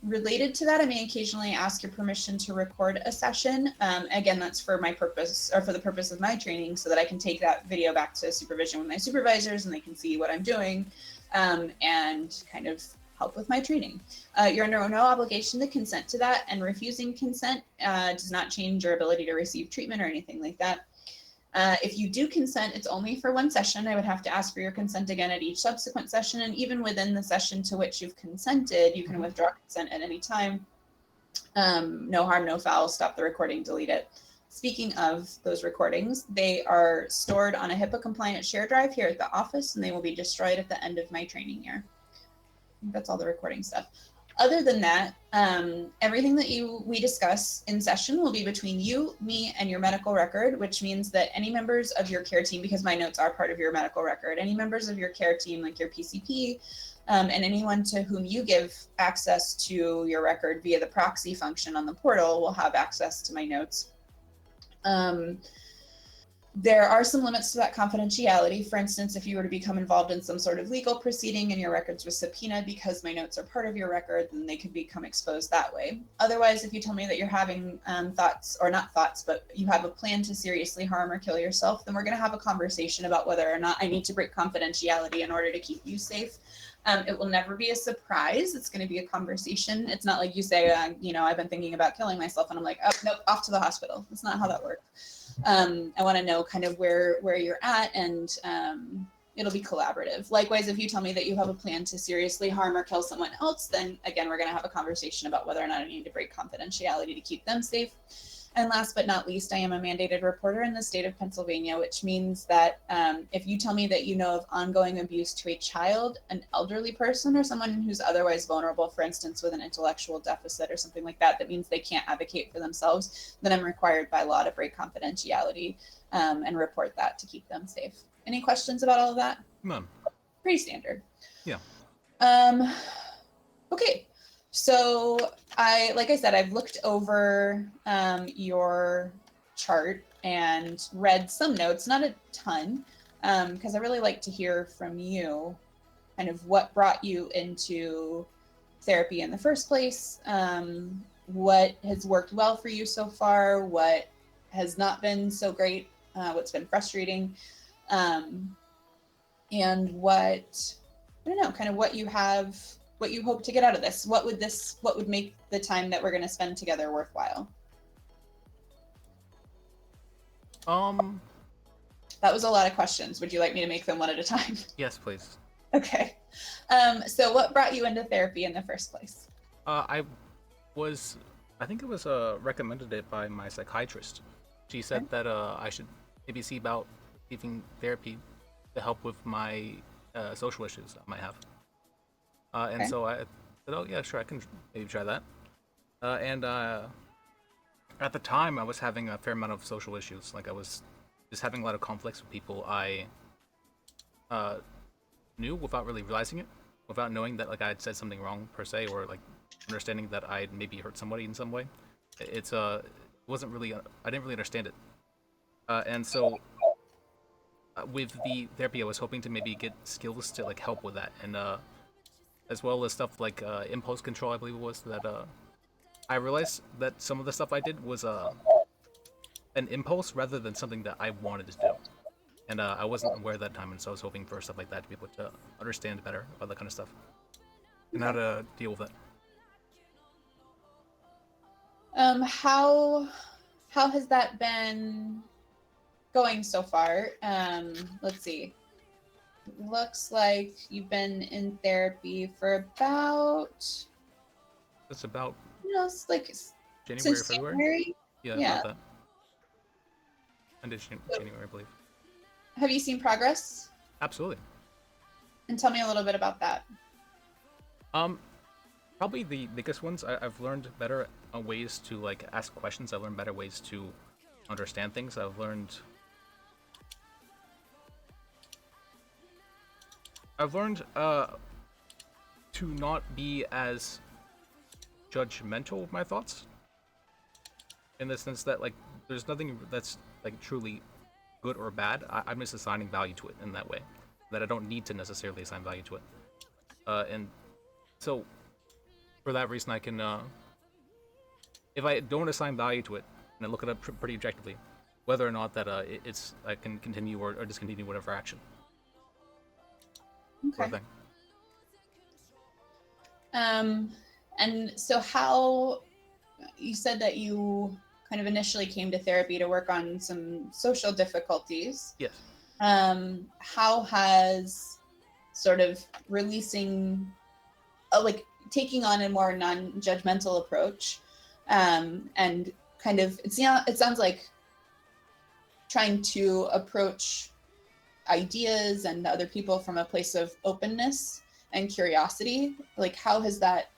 Related to that, I may occasionally ask your permission to record a session. Again, that's for my purpose, or for the purpose of my training, so that I can take that video back to supervision with my supervisors and they can see what I'm doing, and kind of help with my training. You're under no obligation to consent to that, and refusing consent does not change your ability to receive treatment or anything like that. If you do consent, it's only for one session. I would have to ask for your consent again at each subsequent session, and even within the session to which you've consented, you can withdraw consent at any time. No harm, no foul, stop the recording, delete it. Speaking of those recordings, they are stored on a HIPAA-compliant share drive here at the office, and they will be destroyed at the end of my training year. That's all the recording stuff. Other than that, everything that we discuss in session will be between you, me, and your medical record, which means that any members of your care team, because my notes are part of your medical record, any members of your care team, like your PCP, and anyone to whom you give access to your record via the proxy function on the portal will have access to my notes. There are some limits to that confidentiality. For instance, if you were to become involved in some sort of legal proceeding and your records were subpoenaed because my notes are part of your record, then they could become exposed that way. Otherwise, if you tell me that you're having thoughts, or not thoughts, but you have a plan to seriously harm or kill yourself, then we're going to have a conversation about whether or not I need to break confidentiality in order to keep you safe. It will never be a surprise. It's going to be a conversation. It's not like you say, I've been thinking about killing myself, and I'm like, oh, nope, off to the hospital. That's not how that works. I want to know kind of where you're at, and it'll be collaborative. Likewise, if you tell me that you have a plan to seriously harm or kill someone else, then again, we're going to have a conversation about whether or not I need to break confidentiality to keep them safe. And last but not least, I am a mandated reporter in the state of Pennsylvania, which means that if you tell me that you know of ongoing abuse to a child, an elderly person, or someone who's otherwise vulnerable, for instance, with an intellectual deficit or something like that, that means they can't advocate for themselves, then I'm required by law to break confidentiality and report that to keep them safe. Any questions about all of that? None. Pretty standard. Yeah. Okay. So like I said, I've looked over your chart and read some notes, not a ton, because I really like to hear from you kind of what brought you into therapy in the first place, what has worked well for you so far, what has not been so great, what's been frustrating, and what, I don't know, kind of what you hope to get out of this. What would make the time that we're going to spend together worthwhile? That was a lot of questions. Would you like me to make them one at a time? Yes, please. Okay. So what brought you into therapy in the first place? I think it was recommended it by my psychiatrist. She said that I should maybe see about receiving therapy to help with my social issues I might have. And Okay. so I said, oh yeah, sure, I can maybe try that. And at the time, I was having a fair amount of social issues. Like I was just having a lot of conflicts with people I knew without really realizing it, without knowing that like I had said something wrong per se, or like understanding that I had maybe hurt somebody in some way. It wasn't really, I didn't really understand it. And so with the therapy, I was hoping to maybe get skills to like help with that, and as well as stuff like impulse control, I believe it was, that I realized that some of the stuff I did was an impulse rather than something that I wanted to do. And I wasn't aware at that time, and so I was hoping for stuff like that to be able to understand better about that kind of stuff. And how to deal with it. How has that been going so far? Let's see. Looks like you've been in therapy for about, It's about it's like January or since February? January. Yeah, Yeah. about that. End of January, I believe. Have you seen progress? Absolutely. And tell me a little bit about that. Probably the biggest ones, I've learned better ways to like ask questions. I've learned better ways to understand things. I've learned I've learned to not be as judgmental of my thoughts, in the sense that like there's nothing that's like truly good or bad. I'm just assigning value to it in that way, that I don't need to necessarily assign value to it. And so for that reason, I can, if I don't assign value to it and I look it up pretty objectively, whether or not that I can continue or discontinue whatever action. Sort of Okay. thing. And so how you said that you kind of initially came to therapy to work on some social difficulties. Yes. How has sort of releasing, like taking on a more non-judgmental approach, and kind of it sounds like trying to approach ideas and other people from a place of openness and curiosity, like how has that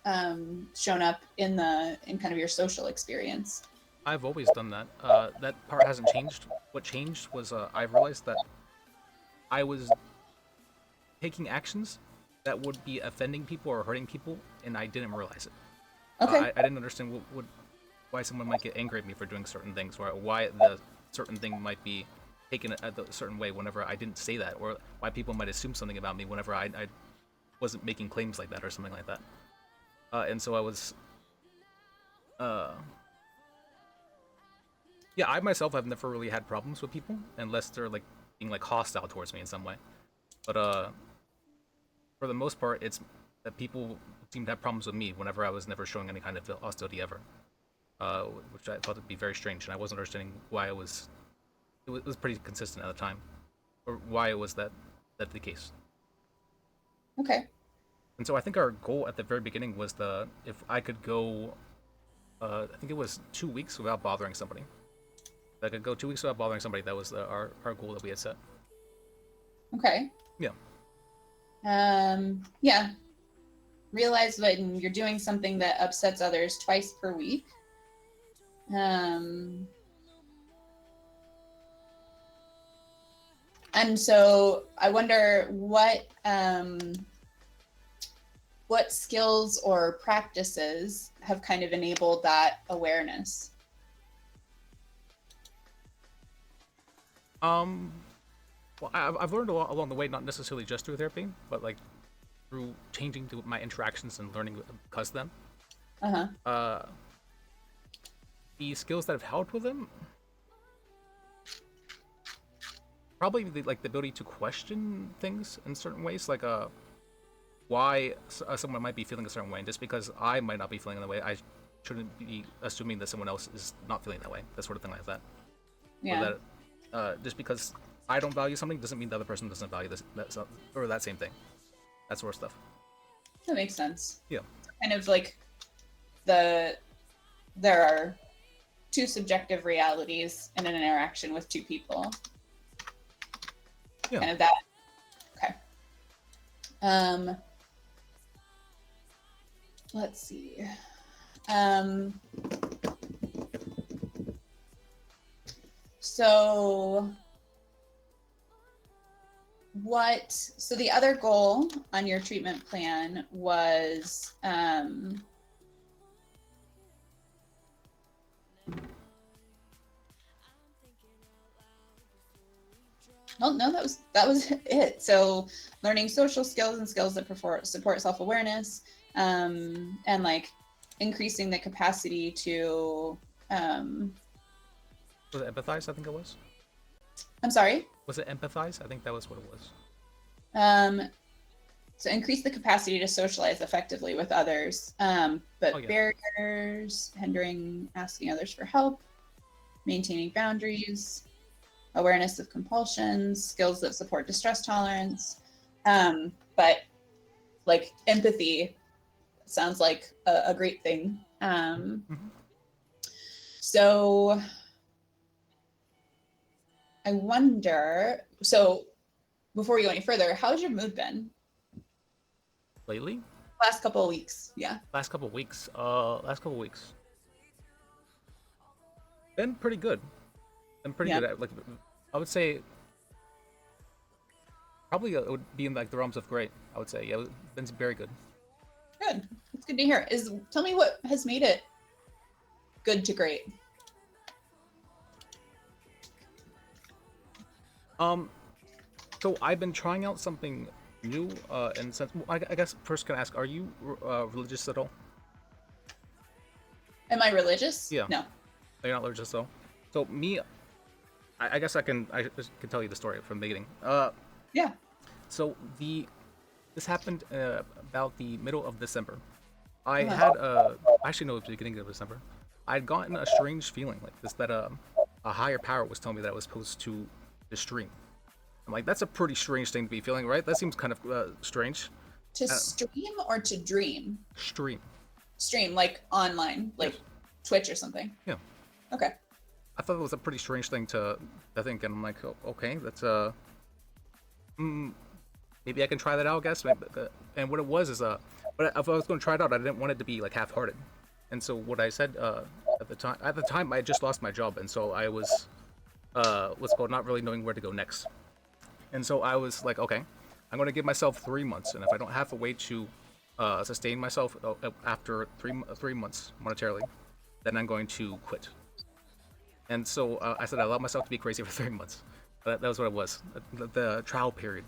shown up in kind of your social experience? I've always done that. That part hasn't changed. What changed was I realized that I was taking actions that would be offending people or hurting people, and I didn't realize it. Okay. I didn't understand why someone might get angry at me for doing certain things, or why the certain thing might be taken a certain way whenever I didn't say that, or why people might assume something about me whenever I wasn't making claims like that or something like that. And so I was, yeah, I myself have never really had problems with people unless they're like being like hostile towards me in some way. But for the most part, it's that people seem to have problems with me whenever I was never showing any kind of hostility ever, which I thought would be very strange, and I wasn't understanding why it was. It was pretty consistent at the time, or why it was that the case. Okay. And so I think our goal at the very beginning was if I could go, I think it was 2 weeks without bothering somebody. If I could go 2 weeks without bothering somebody. That was our goal that we had set. Okay. Yeah. Yeah. Realize when you're doing something that upsets others twice per week. And so I wonder what skills or practices have kind of enabled that awareness. Well, I've learned a lot along the way, not necessarily just through therapy, but like through changing my interactions and learning because of them. Uh-huh. The skills that have helped with them, probably the ability to question things in certain ways, like why someone might be feeling a certain way, and just because I might not be feeling that way, I shouldn't be assuming that someone else is not feeling that way. That sort of thing like that. Yeah. Or that just because I don't value something doesn't mean the other person doesn't value that same thing. That sort of stuff. That makes sense. Yeah. Kind of like there are two subjective realities in an interaction with two people. Yeah. Kind of that. Okay. Let's see. So the other goal on your treatment plan was oh no, that was it. So learning social skills and skills that support self-awareness, and like increasing the capacity to Was it empathize? I think it was. I'm sorry. Was it empathize? I think that was what it was. So increase the capacity to socialize effectively with others, but Oh, yeah. barriers hindering asking others for help, maintaining boundaries, awareness of compulsions, skills that support distress tolerance. But like empathy sounds like a great thing. So I wonder, so before we go any further, how's your mood been? Lately? Last couple of weeks, yeah. Last couple weeks. Been pretty good. Been pretty Yeah. good. Like I would say, Probably it would be in like the realms of great. I would say, yeah, it's been very good. Good. It's good to hear. Tell me what has made it good to great. So I've been trying out something new. And since I guess first can I ask, are you religious at all? Am I religious? Yeah. No. You're not religious at all. So me, I guess I just can tell you the story from the beginning. Yeah. So this happened about the middle of December. I Uh-huh. had actually no, it was the beginning of December. I'd gotten a strange feeling like this that a higher power was telling me that I was supposed to stream. I'm like, that's a pretty strange thing to be feeling, right? That seems kind of strange. To stream or to dream? Stream. Stream, like online, like Yes. Twitch or something. Yeah. Okay. I thought it was a pretty strange thing to think, and I'm like, oh, okay, that's maybe I can try that out, I guess. And what it was is but if I was going to try it out, I didn't want it to be like half-hearted. And so what I said at the time I had just lost my job, and so I was what's called not really knowing where to go next. And so I was like, okay, I'm going to give myself 3 months, and if I don't have a way to sustain myself after 3 months monetarily, then I'm going to quit. And so I said I allowed myself to be crazy for 3 months. That was what it was, the trial period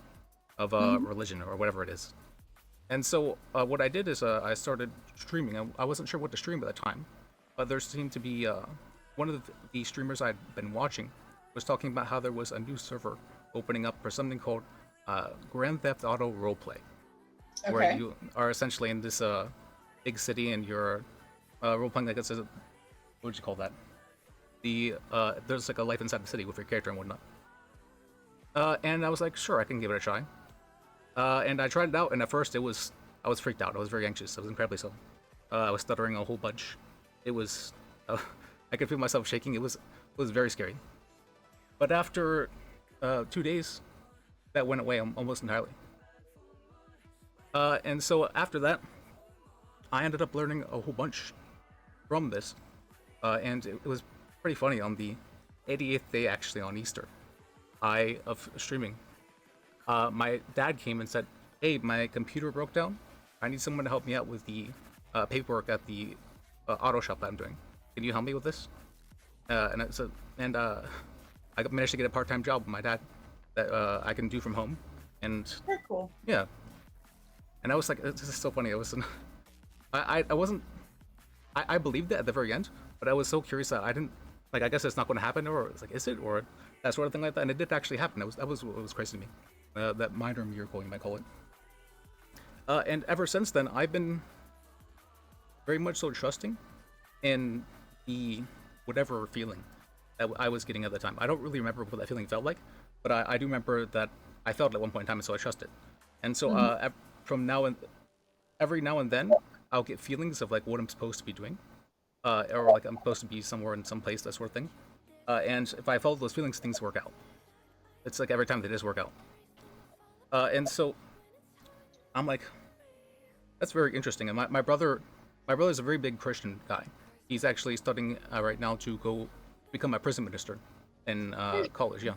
of religion or whatever it is. And so what I did is I started streaming. I wasn't sure what to stream at the time, but there seemed to be one of the streamers I'd been watching was talking about how there was a new server opening up for something called Grand Theft Auto Roleplay, where Okay. you are essentially in this big city and you're role-playing like it's a, what would you call that? There's like a life inside the city with your character and whatnot. And I was like, sure, I can give it a try. And I tried it out, and at first I was freaked out. I was very anxious. I was incredibly so. I was stuttering a whole bunch. It was, I could feel myself shaking. It was very scary. But after 2 days, that went away almost entirely. And so after that, I ended up learning a whole bunch from this. And it was pretty funny. On the 88th day, actually, on Easter, of streaming, my dad came and said, hey, my computer broke down. I need someone to help me out with the paperwork at the auto shop that I'm doing. Can you help me with this? And I managed to get a part-time job with my dad that I can do from home. And Very cool. yeah. And I was like, this is so funny. I wasn't, I believed it at the very end, but I was so curious that I didn't, like, I guess it's not going to happen, or it's like, is it, or that sort of thing like that. And it did actually happen. That was what was crazy to me. That minor miracle, you might call it. And ever since then, I've been very much so trusting in the whatever feeling that I was getting at the time. I don't really remember what that feeling felt like, but I do remember that I felt it at one point in time, and so I trust it. And so from now and every now and then, I'll get feelings of like what I'm supposed to be doing, or like I'm supposed to be somewhere in some place, that sort of thing. And if I follow those feelings, things work out. It's like every time they just work out. And so I'm like, that's very interesting. And my brother's a very big Christian guy. He's actually studying right now to go become a prison minister in college. Yeah,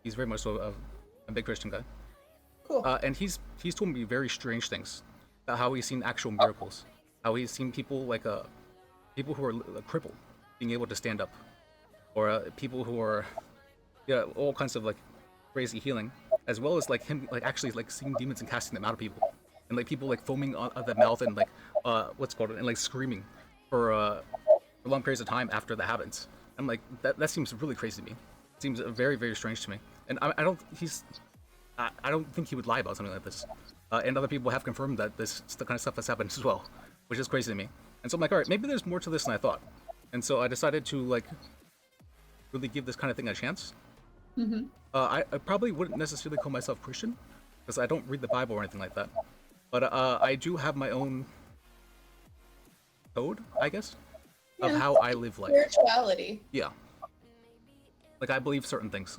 he's very much so a big Christian guy. Cool. And he's told me very strange things about how he's seen actual miracles, how he's seen people like people who are crippled being able to stand up, or people who are all kinds of like crazy healing, as well as like him like actually like seeing demons and casting them out of people, and like people like foaming at the mouth and like what's called it, and like screaming for long periods of time after that happens. I'm like, that seems really crazy to me. It seems very, very strange to me. And I don't think he would lie about something like this. And other people have confirmed that this is the kind of stuff that's happened as well, which is crazy to me. And so I'm like, all right, maybe there's more to this than I thought. And so I decided to like really give this kind of thing a chance. Mm-hmm. I probably wouldn't necessarily call myself Christian, because I don't read the Bible or anything like that. But I do have my own code, I guess, of Yeah. how I live life. Spirituality. Yeah. Like, I believe certain things.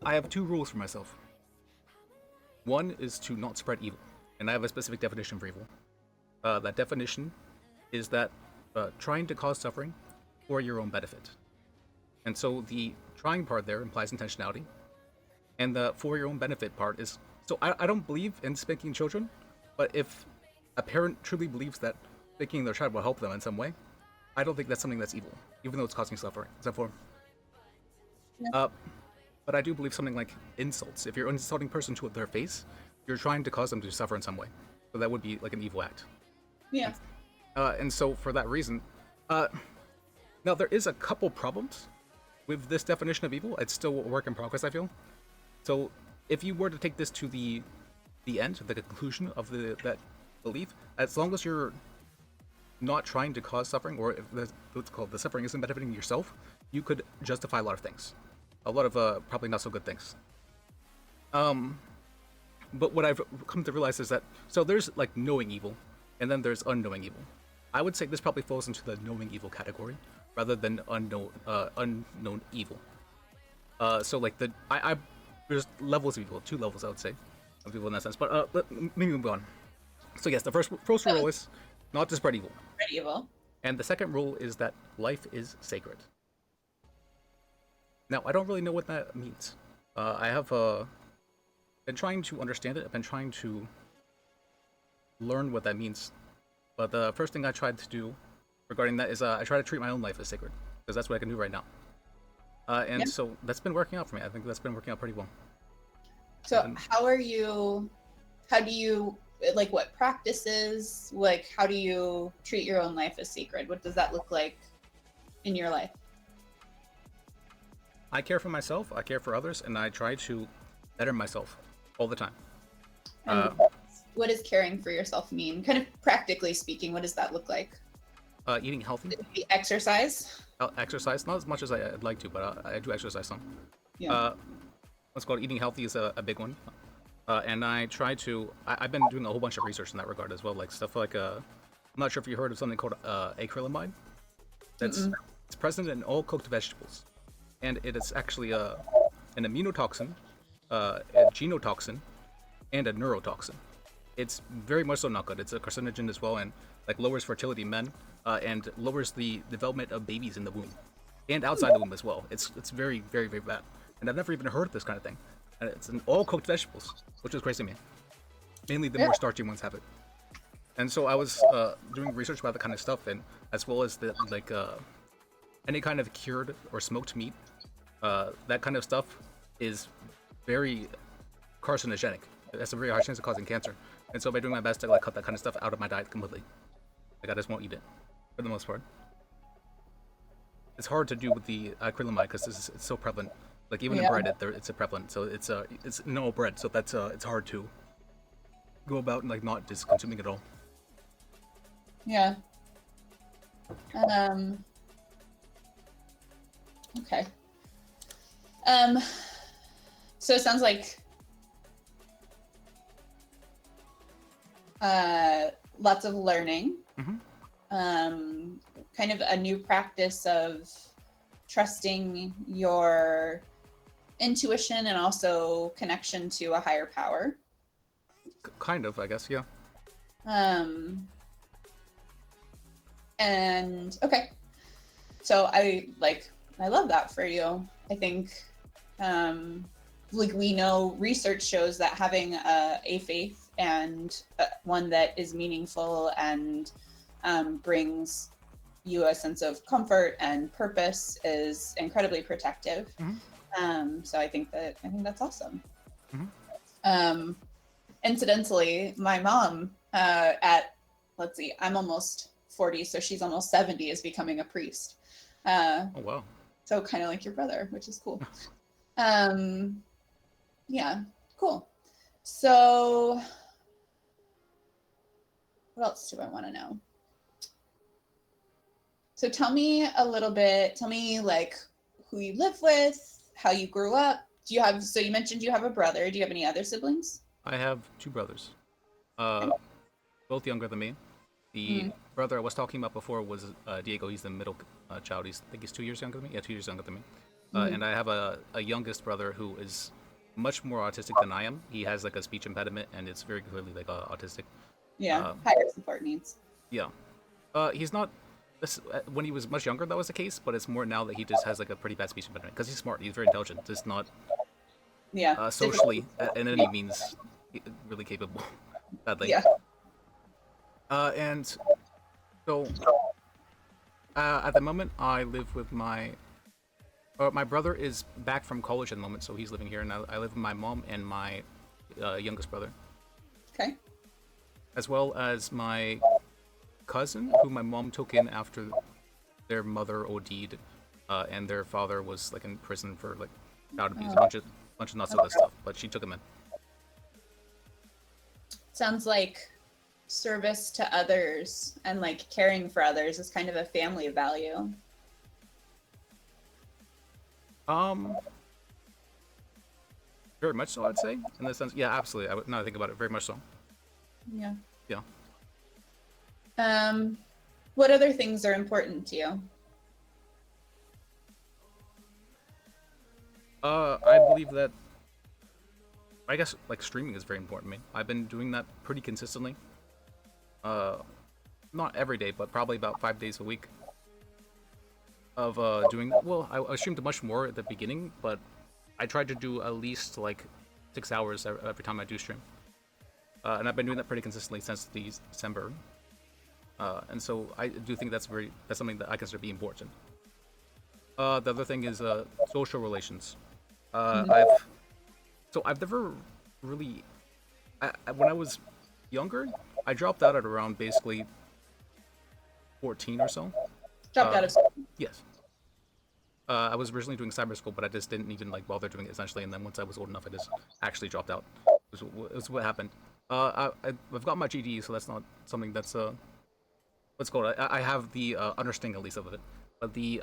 I have 2 rules for myself. One is to not spread evil, and I have a specific definition for evil. That definition is that trying to cause suffering, for your own benefit. And so the trying part there implies intentionality, And the for your own benefit part is, so I don't believe in spanking children, but if a parent truly believes that spanking their child will help them in some way, I don't think that's something that's evil, even though it's causing suffering. Yeah. But I do believe something like insults. If you're insulting a person to their face, you're trying to cause them to suffer in some way. So that would be like an evil act. Yeah. And so for that reason, now there is a couple problems with this definition of evil. It's still a work in progress, I feel. So if you were to take this to the end, the conclusion of that belief, as long as you're not trying to cause suffering, or if what's called the suffering isn't benefiting yourself, you could justify a lot of things, a lot of probably not so good things. But what I've come to realize is that so there's like knowing evil, and then there's unknowing evil. I would say this probably falls into the knowing evil category rather than unknown evil. So like there's levels of evil, 2 levels I would say of evil in that sense. But let me move on. So yes, the first rule is not to spread evil, Pretty evil. and the second rule is that life is sacred. Now I don't really know what that means. I have been trying to understand it. I've been trying to learn what that means. But the first thing I tried to do regarding that is I try to treat my own life as sacred, because that's what I can do right now. And Yeah. so that's been working out for me. I think that's been working out pretty well. So how do you, like, what practices, like, how do you treat your own life as sacred? What does that look like in your life? I care for myself, I care for others, and I try to better myself all the time. And what does caring for yourself mean? Kind of practically speaking, what does that look like? Eating healthy, The exercise? exercise, not as much as I'd like to, but I do exercise some. Yeah. What's called eating healthy is a big one. And I try to, I've been doing a whole bunch of research in that regard as well, like stuff like, I'm not sure if you heard of something called acrylamide. It's present in all cooked vegetables. And it is actually an immunotoxin, a genotoxin, and a neurotoxin. It's very much so not good. It's a carcinogen as well, and like lowers fertility in men, and lowers the development of babies in the womb, and outside the womb as well. It's very, very, very bad. And I've never even heard of this kind of thing. And it's in all cooked vegetables, which is crazy to me. Mainly the more starchy ones have it. And so I was doing research about that kind of stuff, and as well as the like any kind of cured or smoked meat, that kind of stuff is very carcinogenic. It has a very high chance of causing cancer. And so by doing my best to like cut that kind of stuff out of my diet completely, like I just won't eat it for the most part. It's hard to do with the acrylamide because it's so prevalent. Like even in bread, it's a prevalent. So it's in all bread. So that's it's hard to go about and like not just consuming it all. Yeah. Okay. So it sounds like lots of learning. Kind of a new practice of trusting your intuition and also connection to a higher power. Kind of, I guess, yeah. And okay, so I love that for you. I think like we know research shows that having a faith and one that is meaningful and brings you a sense of comfort and purpose is incredibly protective. So I think that's awesome. Incidentally, my mom let's see, I'm almost 40, so she's almost 70, is becoming a priest. Oh wow. So kind of like your brother, which is cool. Yeah, cool. So what else do I want to know? So tell me like who you live with, how you grew up. So you mentioned you have a brother. Do you have any other siblings? I have 2 brothers, both younger than me. The brother I was talking about before was Diego. He's the middle child. I think he's 2 years younger than me. Yeah, 2 years younger than me. And I have a youngest brother who is much more autistic than I am. He has like a speech impediment, and it's very clearly like autistic. Yeah, higher support needs. Yeah, he's not. When he was much younger, that was the case, but it's more now that he just has like a pretty bad speech impediment because he's smart. He's very intelligent. Just not Yeah. socially, and any means really capable. Sadly. Yeah. And so at the moment, I live with my brother is back from college at the moment, so he's living here, and I live with my mom and my youngest brother, Okay. as well as my cousin, who my mom took in after their mother OD'd, and their father was like in prison for like child abuse, a bunch of nuts other stuff, but she took him in. Sounds like service to others and like caring for others is kind of a family value. Very much so, I'd say, in the sense. Yeah, absolutely. Now that I think about it, very much so. Yeah. Yeah. What other things are important to you? I believe that. I guess like streaming is very important to me. I've been doing that pretty consistently. Not every day, but probably about 5 days a week. Of doing that. Well, I streamed much more at the beginning, but I tried to do at least like 6 hours every time I do stream. And I've been doing that pretty consistently since December. And so I do think that's something that I consider to be important. The other thing is social relations. I've never really. When I was younger, I dropped out at around basically 14 or so. Dropped out of school. Yes. I was originally doing cyber school, but I just didn't even like bother doing it essentially. And then once I was old enough, I just actually dropped out. It was what happened. I've got my GED, so that's not something that's what's called. I have the understanding at least of it, but the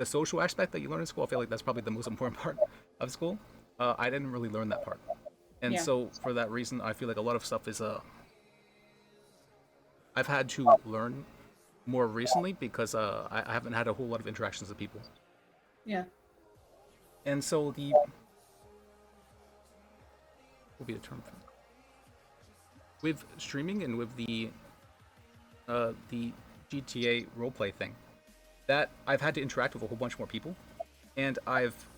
social aspect that you learn in school, I feel like that's probably the most important part of school. I didn't really learn that part, and Yeah. so for that reason, I feel like a lot of stuff is I've had to learn more recently because I haven't had a whole lot of interactions with people. Yeah. And so what will be the term for it? With streaming and with the GTA roleplay thing, that I've had to interact with a whole bunch more people, and I've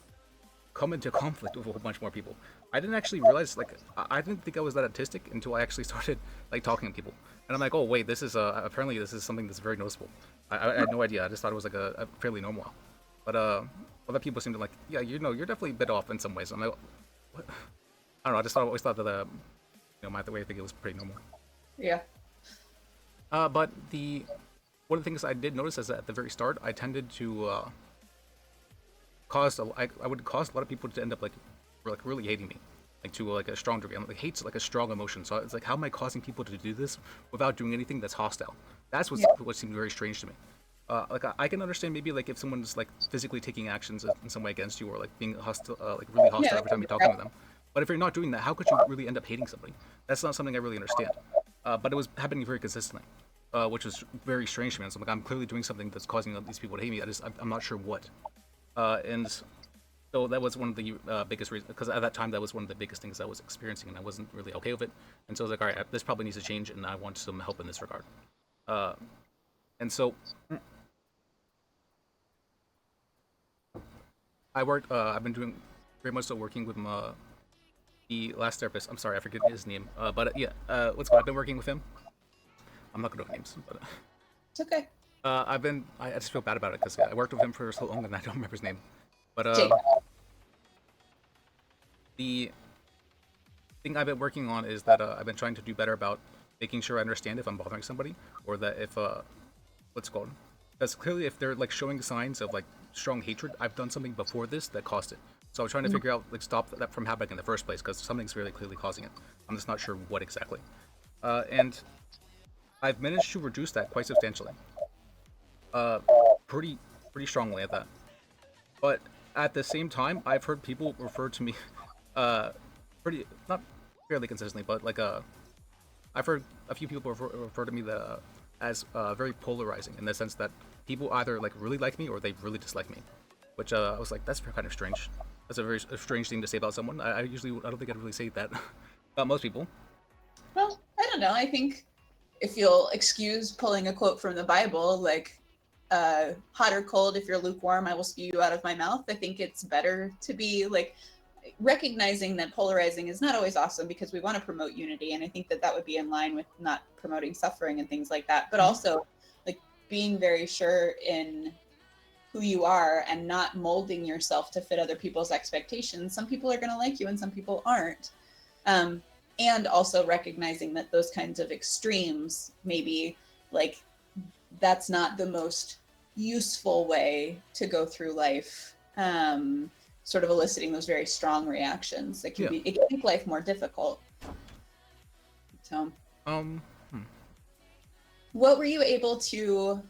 come into conflict with a whole bunch more people. I didn't actually realize, like, I didn't think I was that autistic until I actually started like talking to people, and I'm like, oh wait, this is apparently this is something that's very noticeable. I had no idea. I just thought it was like a fairly normal. But other people seem to like, yeah, you're definitely a bit off in some ways. I'm like, what? I don't know. I always thought that my way I think it was pretty normal. Yeah. But one of the things I did notice is that at the very start, I tended to I would cause a lot of people to end up like really hating me, like to like a strong degree. Like hate's like a strong emotion, so it's like, how am I causing people to do this without doing anything that's hostile? That's what seemed very strange to me. Like I can understand maybe like if someone's like physically taking actions in some way against you, or like being hostile, like really hostile every time you're talking to them. But if you're not doing that, how could you really end up hating somebody? That's not something I really understand. But it was happening very consistently, which was very strange to me. And so I'm clearly doing something that's causing these people to hate me. I'm not sure what. And so that was one of the biggest reasons, because at that time that was one of the biggest things I was experiencing, and I wasn't really okay with it. And so I was like, all right, this probably needs to change, and I want some help in this regard. And so I've been doing very much so working with the last therapist. I'm sorry, I forget his name. But yeah, I've been working with him. I'm not gonna know names, but It's okay. I just feel bad about it because I worked with him for so long and I don't remember his name. But Jake. the thing I've been working on is that I've been trying to do better about making sure I understand if I'm bothering somebody, or that if what's it called? Because clearly, if they're like showing signs of like strong hatred, I've done something before this that caused it. So I'm trying to figure out, like, stop that from happening in the first place, because something's really clearly causing it. I'm just not sure what exactly. And I've managed to reduce that quite substantially. Pretty strongly at that. But at the same time, I've heard people refer to me, not fairly consistently, but like I've heard a few people refer to me as very polarizing, in the sense that people either like really like me or they really dislike me, which I was like, that's kind of strange. That's a very strange thing to say about someone. I don't think I'd really say that about most people. Well, I don't know. I think if you'll excuse pulling a quote from the Bible, like, hot or cold, if you're lukewarm, I will spew you out of my mouth. I think it's better to be like, recognizing that polarizing is not always awesome because we want to promote unity, and I think that that would be in line with not promoting suffering and things like that, but also like being very sure in who you are and not molding yourself to fit other people's expectations. Some people are going to like you and some people aren't. And also recognizing that those kinds of extremes, maybe like that's not the most useful way to go through life. Sort of eliciting those very strong reactions. It can it can make life more difficult. So, what were you able to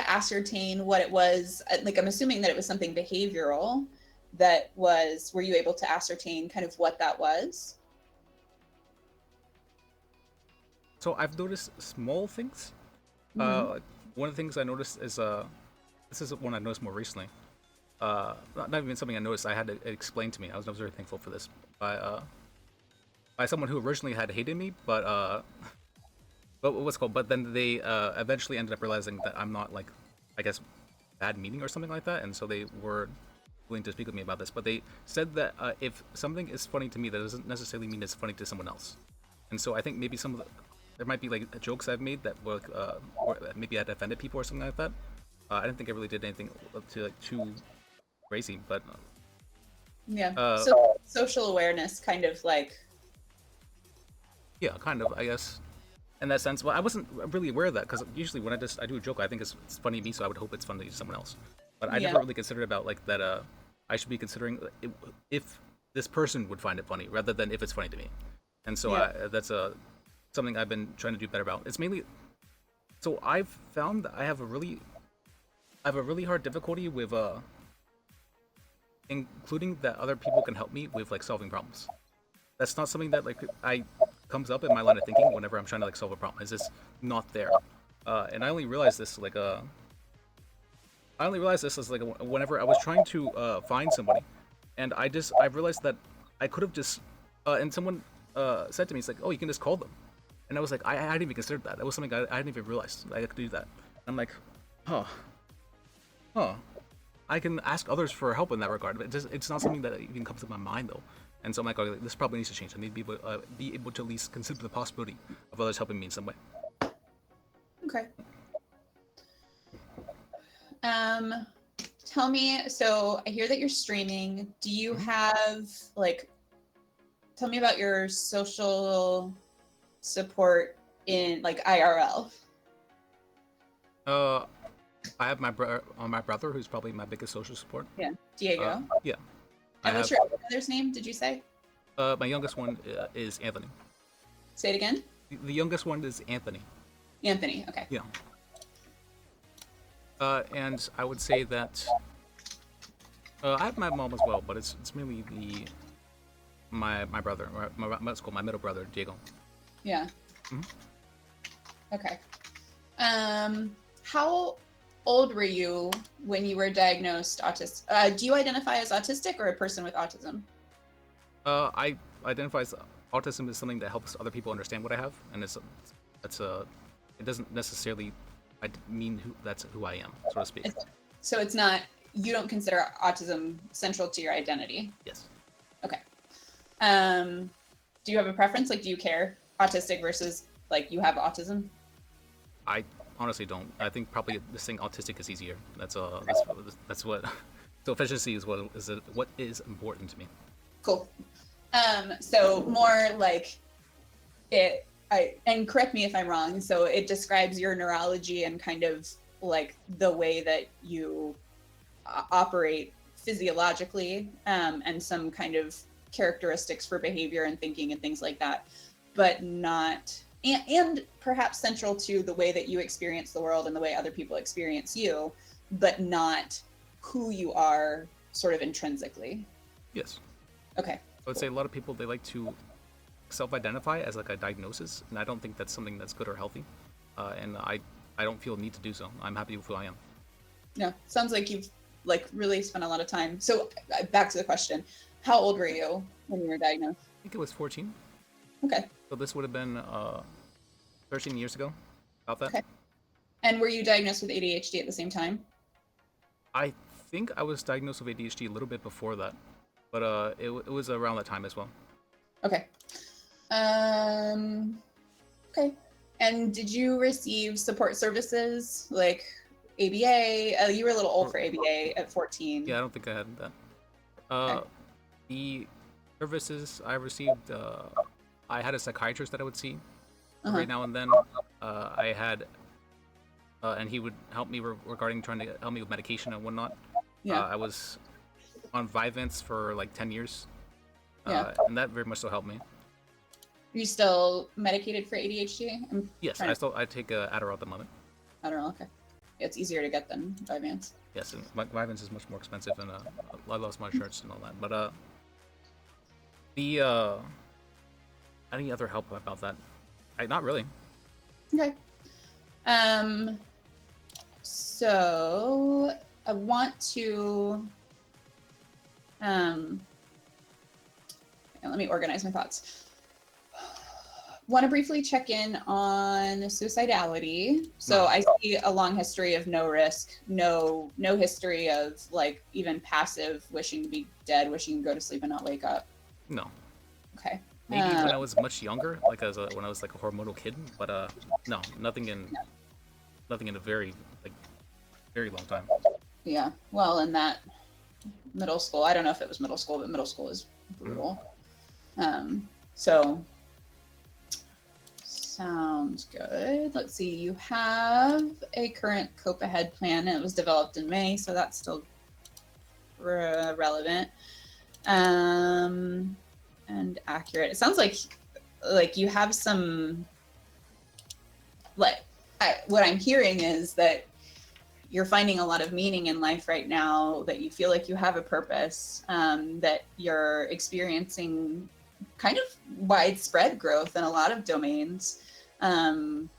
ascertain what it was? Like, I'm assuming that it was something behavioral that was, were you able to ascertain kind of what that was? So I've noticed small things. Mhm. One of the things I noticed is this is one I noticed more recently. Not even something I noticed. I had it explained to me. I was very thankful for this by someone who originally had hated me, but what's called. But then they eventually ended up realizing that I'm not like, I guess, bad meaning or something like that, and so they were willing to speak with me about this. But they said that if something is funny to me, that doesn't necessarily mean it's funny to someone else. And so I think maybe there might be like jokes I've made that were or maybe I'd offended people or something like that. I didn't think I really did anything to like too crazy, but Yeah. So social awareness, kind of like. yeah, kind of, I guess, in that sense. Well, I wasn't really aware of that because usually when I do a joke, I think it's funny to me, so I would hope it's funny to someone else. But I never really considered about like that. I should be considering if this person would find it funny rather than if it's funny to me. And so that's something I've been trying to do better about. It's mainly so I've found that I have a really hard difficulty with including that other people can help me with like solving problems. That's not something that like comes up in my line of thinking whenever I'm trying to like solve a problem. It's just not there. And I only realized this like whenever I was trying to find somebody, and I realized that I could have just and someone said to me, it's like, oh, you can just call them. And I was like, I hadn't even considered that. That was something I hadn't even realized I could do that. I'm like, huh. I can ask others for help in that regard, but it's not something that even comes to my mind though. And so I'm like, okay, this probably needs to change. I need to be able to at least consider the possibility of others helping me in some way. Okay. Tell me, so I hear that you're streaming. Do you have like, tell me about your social support in like IRL. I have my brother, who's probably my biggest social support. Yeah, Diego. Yeah. And what's your brother's name? Did you say? My youngest one is Anthony. Say it again. The youngest one is Anthony. Anthony. Okay. Yeah. And I would say that I have my mom as well, but it's mainly my brother, my middle brother, Diego. Yeah. Mm-hmm. Okay. How old were you when you were diagnosed autistic? Do you identify as autistic or a person with autism? I identify as autism as something that helps other people understand what I have, and it doesn't necessarily mean that's who I am, so to speak. So it's not, you don't consider autism central to your identity? Yes. Okay. Do you have a preference? Like, do you care, autistic versus like you have autism? I honestly don't. I think probably this thing autistic is easier. That's what. So efficiency is what is important to me. Cool. So more like it. And correct me if I'm wrong. So it describes your neurology and kind of like the way that you operate physiologically, and some kind of characteristics for behavior and thinking and things like that, but not. And perhaps central to the way that you experience the world and the way other people experience you, but not who you are sort of intrinsically. Yes. Okay. I would say a lot of people, they like to self-identify as like a diagnosis, and I don't think that's something that's good or healthy. And I don't feel a need to do so. I'm happy with who I am. Yeah. Sounds like you've like really spent a lot of time. So back to the question, how old were you when you were diagnosed? I think it was 14. Okay. So this would have been 13 years ago, about that. Okay. And were you diagnosed with ADHD at the same time? I think I was diagnosed with ADHD a little bit before that. but it was around that time as well. Okay. Okay. And did you receive support services like ABA? You were a little old for ABA at 14. Yeah, I don't think I had that. Okay. The services I received, I had a psychiatrist that I would see Uh-huh. every now and then. I had, and he would help me regarding trying to help me with medication and whatnot. Yeah. I was on Vyvanse for like 10 years, Yeah. and that very much so helped me. Are you still medicated for ADHD? Yes, Trying I take Adderall at the moment. I don't know. Okay. It's easier to get than Vyvanse. Yes, and Vyvanse is much more expensive, and I lost my insurance and all that. But the any other help about that? Not really. Okay. So I want to let me organize my thoughts. Want to briefly check in on suicidality. So I see a long history of no risk, no history of like even passive wishing to be dead, wishing to go to sleep and not wake up. No. Okay. Maybe when I was much younger, like when I was like a hormonal kid, but no, nothing in a very long time. Yeah. Well, in that middle school, I don't know if it was middle school, but middle school is brutal. So sounds good. Let's see. You have a current Cope Ahead plan. It was developed in May, so that's still relevant and accurate. It sounds like you have some. What I'm hearing is that you're finding a lot of meaning in life right now, that you feel like you have a purpose, that you're experiencing kind of widespread growth in a lot of domains, and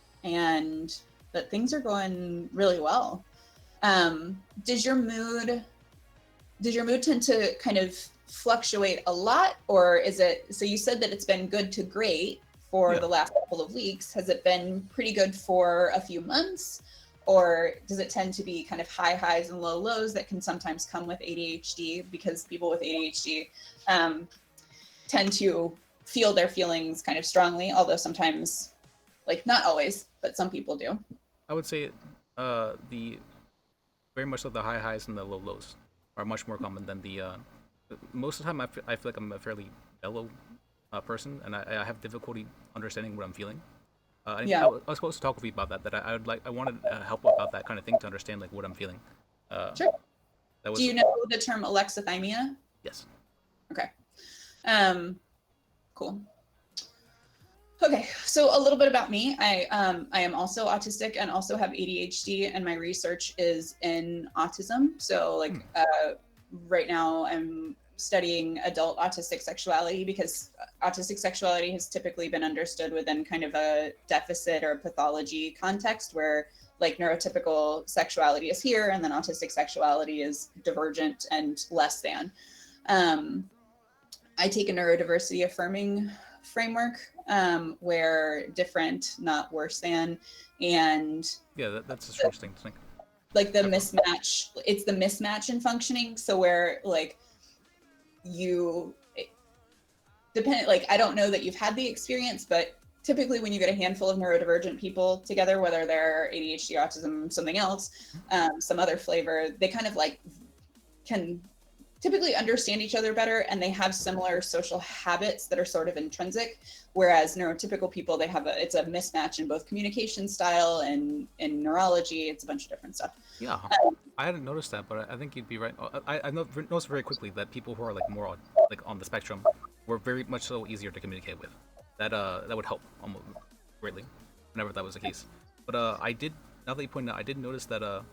that things are going really well. Does your mood tend to kind of fluctuate a lot, or is it, so you said that it's been good to great for the last couple of weeks. Has it been pretty good for a few months? Or does it tend to be kind of high highs and low lows that can sometimes come with ADHD, because people with ADHD tend to feel their feelings kind of strongly, although sometimes, like not always, but some people do. I would say the very much so the high highs and the low lows are much more common than the most of the time I feel like I'm a fairly mellow person, and I have difficulty understanding what I'm feeling. I was supposed to talk with you about that. I wanted help about that kind of thing to understand like what I'm feeling. Sure. That was, Do you know the term alexithymia? Yes. Okay. Cool. Okay, so a little bit about me. I am also autistic and also have ADHD, and my research is in autism. So right now I'm studying adult autistic sexuality, because autistic sexuality has typically been understood within kind of a deficit or pathology context, where like neurotypical sexuality is here and then autistic sexuality is divergent and less than. I take a neurodiversity affirming framework, where different, not worse than, and that's a strange thing to think. Like the mismatch, it's the mismatch in functioning. So where like like I don't know that you've had the experience, but typically when you get a handful of neurodivergent people together, whether they're ADHD, autism, something else, some other flavor, they kind of like can typically understand each other better, and they have similar social habits that are sort of intrinsic, whereas neurotypical people, it's a mismatch in both communication style and in neurology. It's a bunch of different stuff. Yeah, I hadn't noticed that, but I think you'd be right. I noticed very quickly that people who are like more on the spectrum were very much so easier to communicate with. That would help almost greatly whenever that was the case. But I did, now that you point out, I did notice that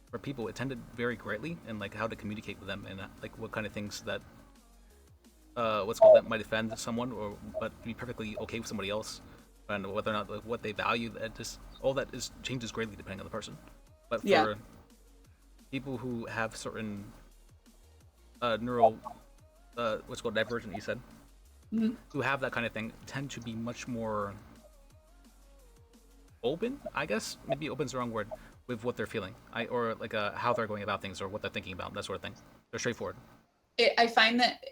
for people it tended very greatly in like how to communicate with them, and like what kind of things that that might offend someone, or but be perfectly okay with somebody else, and whether or not like, what they value. That just all that is changes greatly depending on the person. But for people who have certain neural divergent, you said, who have that kind of thing, tend to be much more open, I guess. Maybe open's the wrong word, with what they're feeling, or like how they're going about things, or what they're thinking about, that sort of thing. They're straightforward. I find that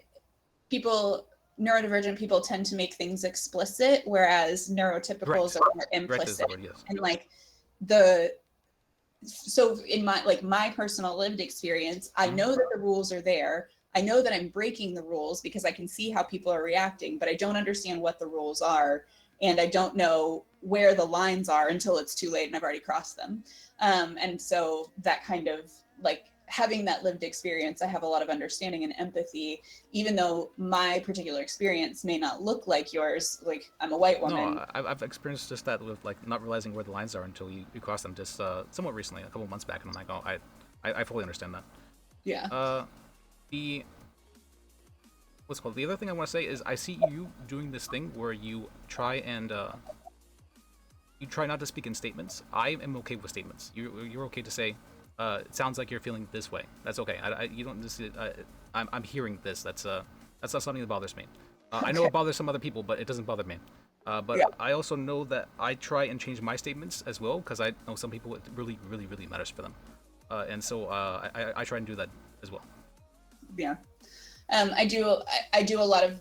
neurodivergent people tend to make things explicit, whereas neurotypicals Correct. are more Correct is the implicit. word, yes. And like so in my personal lived experience, I know that the rules are there. I know that I'm breaking the rules because I can see how people are reacting, but I don't understand what the rules are. And I don't know where the lines are until it's too late and I've already crossed them. And so that kind of like having that lived experience, I have a lot of understanding and empathy, even though my particular experience may not look like yours. Like I'm a white woman. No, I've experienced just that with like not realizing where the lines are until you cross them just somewhat recently, a couple months back, and I'm like, oh, I fully understand that. Yeah. The what's it called? The other thing I want to say is I see you doing this thing where you try and you try not to speak in statements. I am okay with statements. You're okay to say, it sounds like you're feeling this way. That's okay. You don't just. I'm hearing this. That's not something that bothers me. I know it bothers some other people, but it doesn't bother me. But Yeah. I also know that I try and change my statements as well because I know some people it really, really, really matters for them, and so I try and do that as well. Yeah. I do a lot of,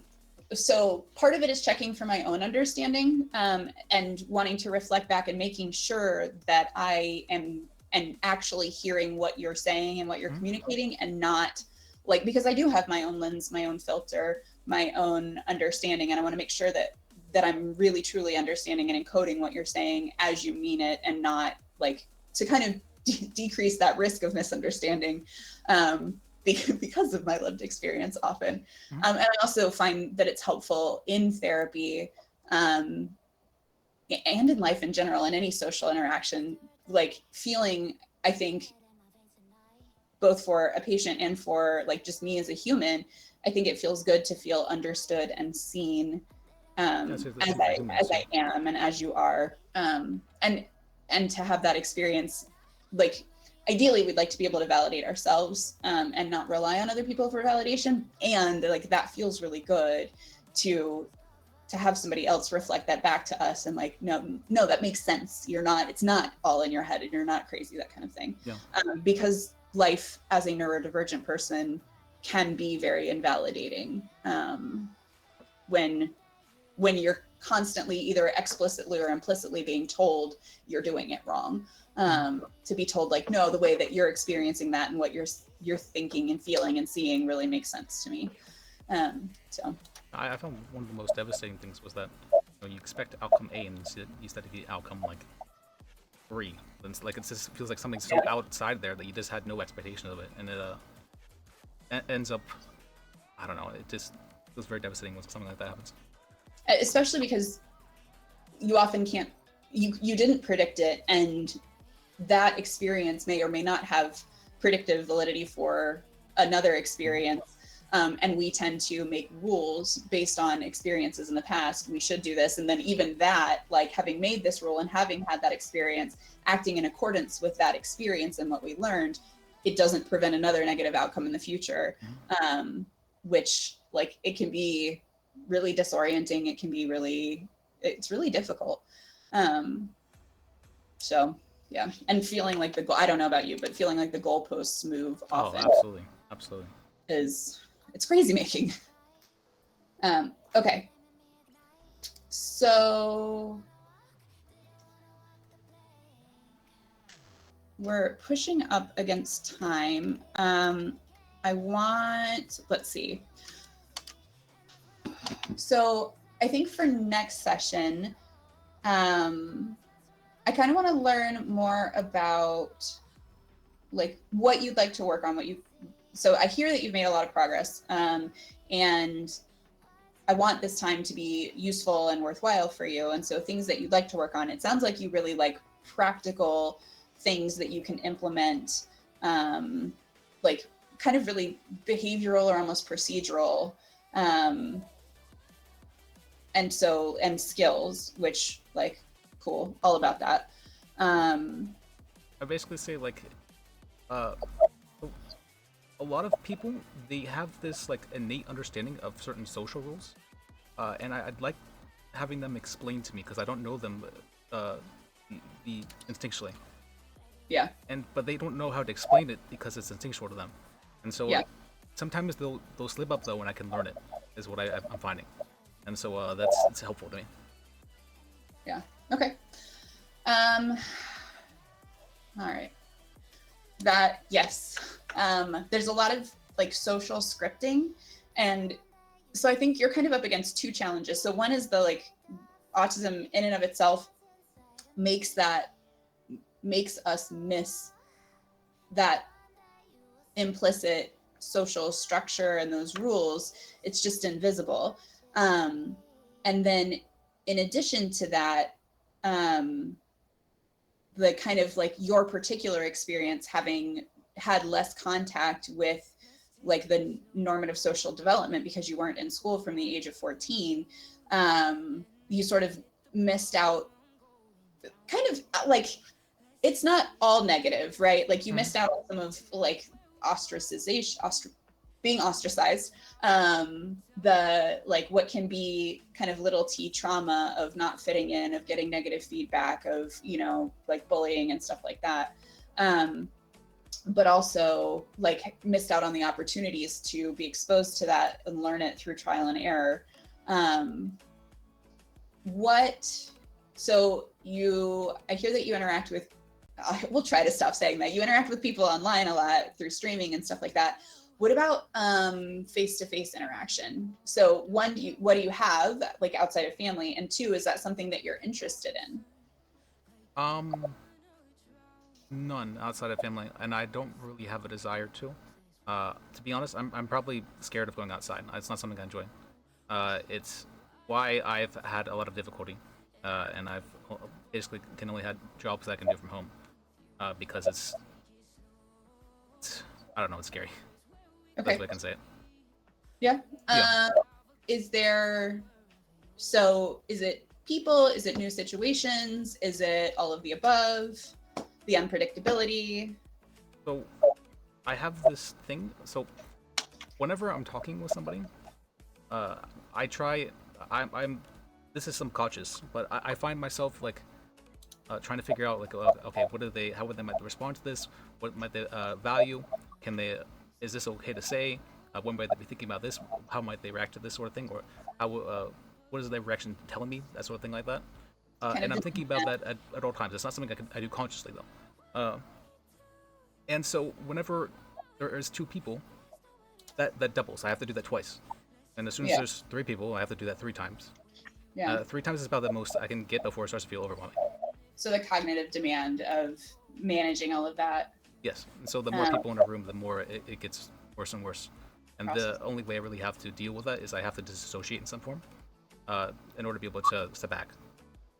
so part of it is checking for my own understanding, and wanting to reflect back and making sure that I am and actually hearing what you're saying and what you're communicating, and not like, because I do have my own lens, my own filter, my own understanding, and I want to make sure that I'm really truly understanding and encoding what you're saying as you mean it, and not like to kind of decrease that risk of misunderstanding, because of my lived experience often. And I also find that it's helpful in therapy, and in life in general, in any social interaction, like feeling, I think, both for a patient and for like just me as a human, I think it feels good to feel understood and seen, as I am and as you are, and to have that experience. Like ideally we'd like to be able to validate ourselves, and not rely on other people for validation, and like that feels really good to have somebody else reflect that back to us and like, no, that makes sense, it's not all in your head and you're not crazy, that kind of thing. Yeah. Because life as a neurodivergent person can be very invalidating, when you're constantly either explicitly or implicitly being told you're doing it wrong. To be told like, no, the way that you're experiencing that and what you're thinking and feeling and seeing really makes sense to me. So I found one of the most devastating things was that you expect outcome A and you start to get outcome like 3. Then it's like it just feels like something's so outside there that you just had no expectation of it, and it ends up, I don't know, it just feels very devastating when something like that happens. Especially because you often can't, you didn't predict it, and that experience may or may not have predictive validity for another experience. And we tend to make rules based on experiences in the past. We should do this. And then even that, like having made this rule and having had that experience, acting in accordance with that experience and what we learned, it doesn't prevent another negative outcome in the future, which like it can be really disorienting. It can be it's really difficult. So yeah, and feeling like I don't know about you, but feeling like the goalposts move often. Oh, absolutely. It's crazy making. Okay. So we're pushing up against time. Let's see. So I think for next session, I kind of want to learn more about like what you'd like to work on, so I hear that you've made a lot of progress, and I want this time to be useful and worthwhile for you. And so things that you'd like to work on, it sounds like you really like practical things that you can implement, like kind of really behavioral or almost procedural, and skills, which like, cool, all about that. I basically say like, a lot of people, they have this like innate understanding of certain social rules, and I'd like having them explain to me because I don't know them instinctually. Yeah. But they don't know how to explain it because it's instinctual to them, and so Yeah. sometimes they'll slip up though, and I can learn it. is what I'm finding, and so that's it's helpful to me. Yeah. Okay. All right. That yes. There's a lot of like social scripting, and so I think you're kind of up against two challenges. So one is the like autism in and of itself makes us miss that implicit social structure and those rules. It's just invisible. And then in addition to that, the kind of like your particular experience having had less contact with like the normative social development because you weren't in school from the age of 14, you sort of missed out kind of like, it's not all negative, right? Like you missed out on some of like being ostracized, the like what can be kind of little t trauma of not fitting in, of getting negative feedback, of, you know, like bullying and stuff like that. But also like missed out on the opportunities to be exposed to that and learn it through trial and error. So I hear that you interact with, we'll try to stop saying that, you interact with people online a lot through streaming and stuff like that. What about face-to-face interaction? So one, what do you have like outside of family? And two, is that something that you're interested in? None outside of family, and I don't really have a desire to. To be honest, I'm probably scared of going outside. It's not something I enjoy. It's why I've had a lot of difficulty, and I've basically can only had jobs that I can do from home, because it's I don't know, it's scary. Okay. That's what I can say it. Yeah. Yeah. Is it people? Is it new situations? Is it all of the above? The unpredictability? So I have this thing. So whenever I'm talking with somebody, I try. I'm. This is subconscious, but I find myself like trying to figure out like, okay, how would they might respond to this? What might they value? Is this okay to say? When might they be thinking about this? How might they react to this sort of thing? Or what is their reaction telling me? That sort of thing like that. And I'm thinking about that at all times. It's not something I do consciously though. And so whenever there is two people, that doubles. I have to do that twice. And as soon as there's three people, I have to do that 3 times. Yeah. 3 times is about the most I can get before it starts to feel overwhelming. So the cognitive demand of managing all of that. Yes. And so the more people in a room, the more it gets worse and worse. And Process. the only way I really have to deal with that is I have to disassociate in some form in order to be able to step back.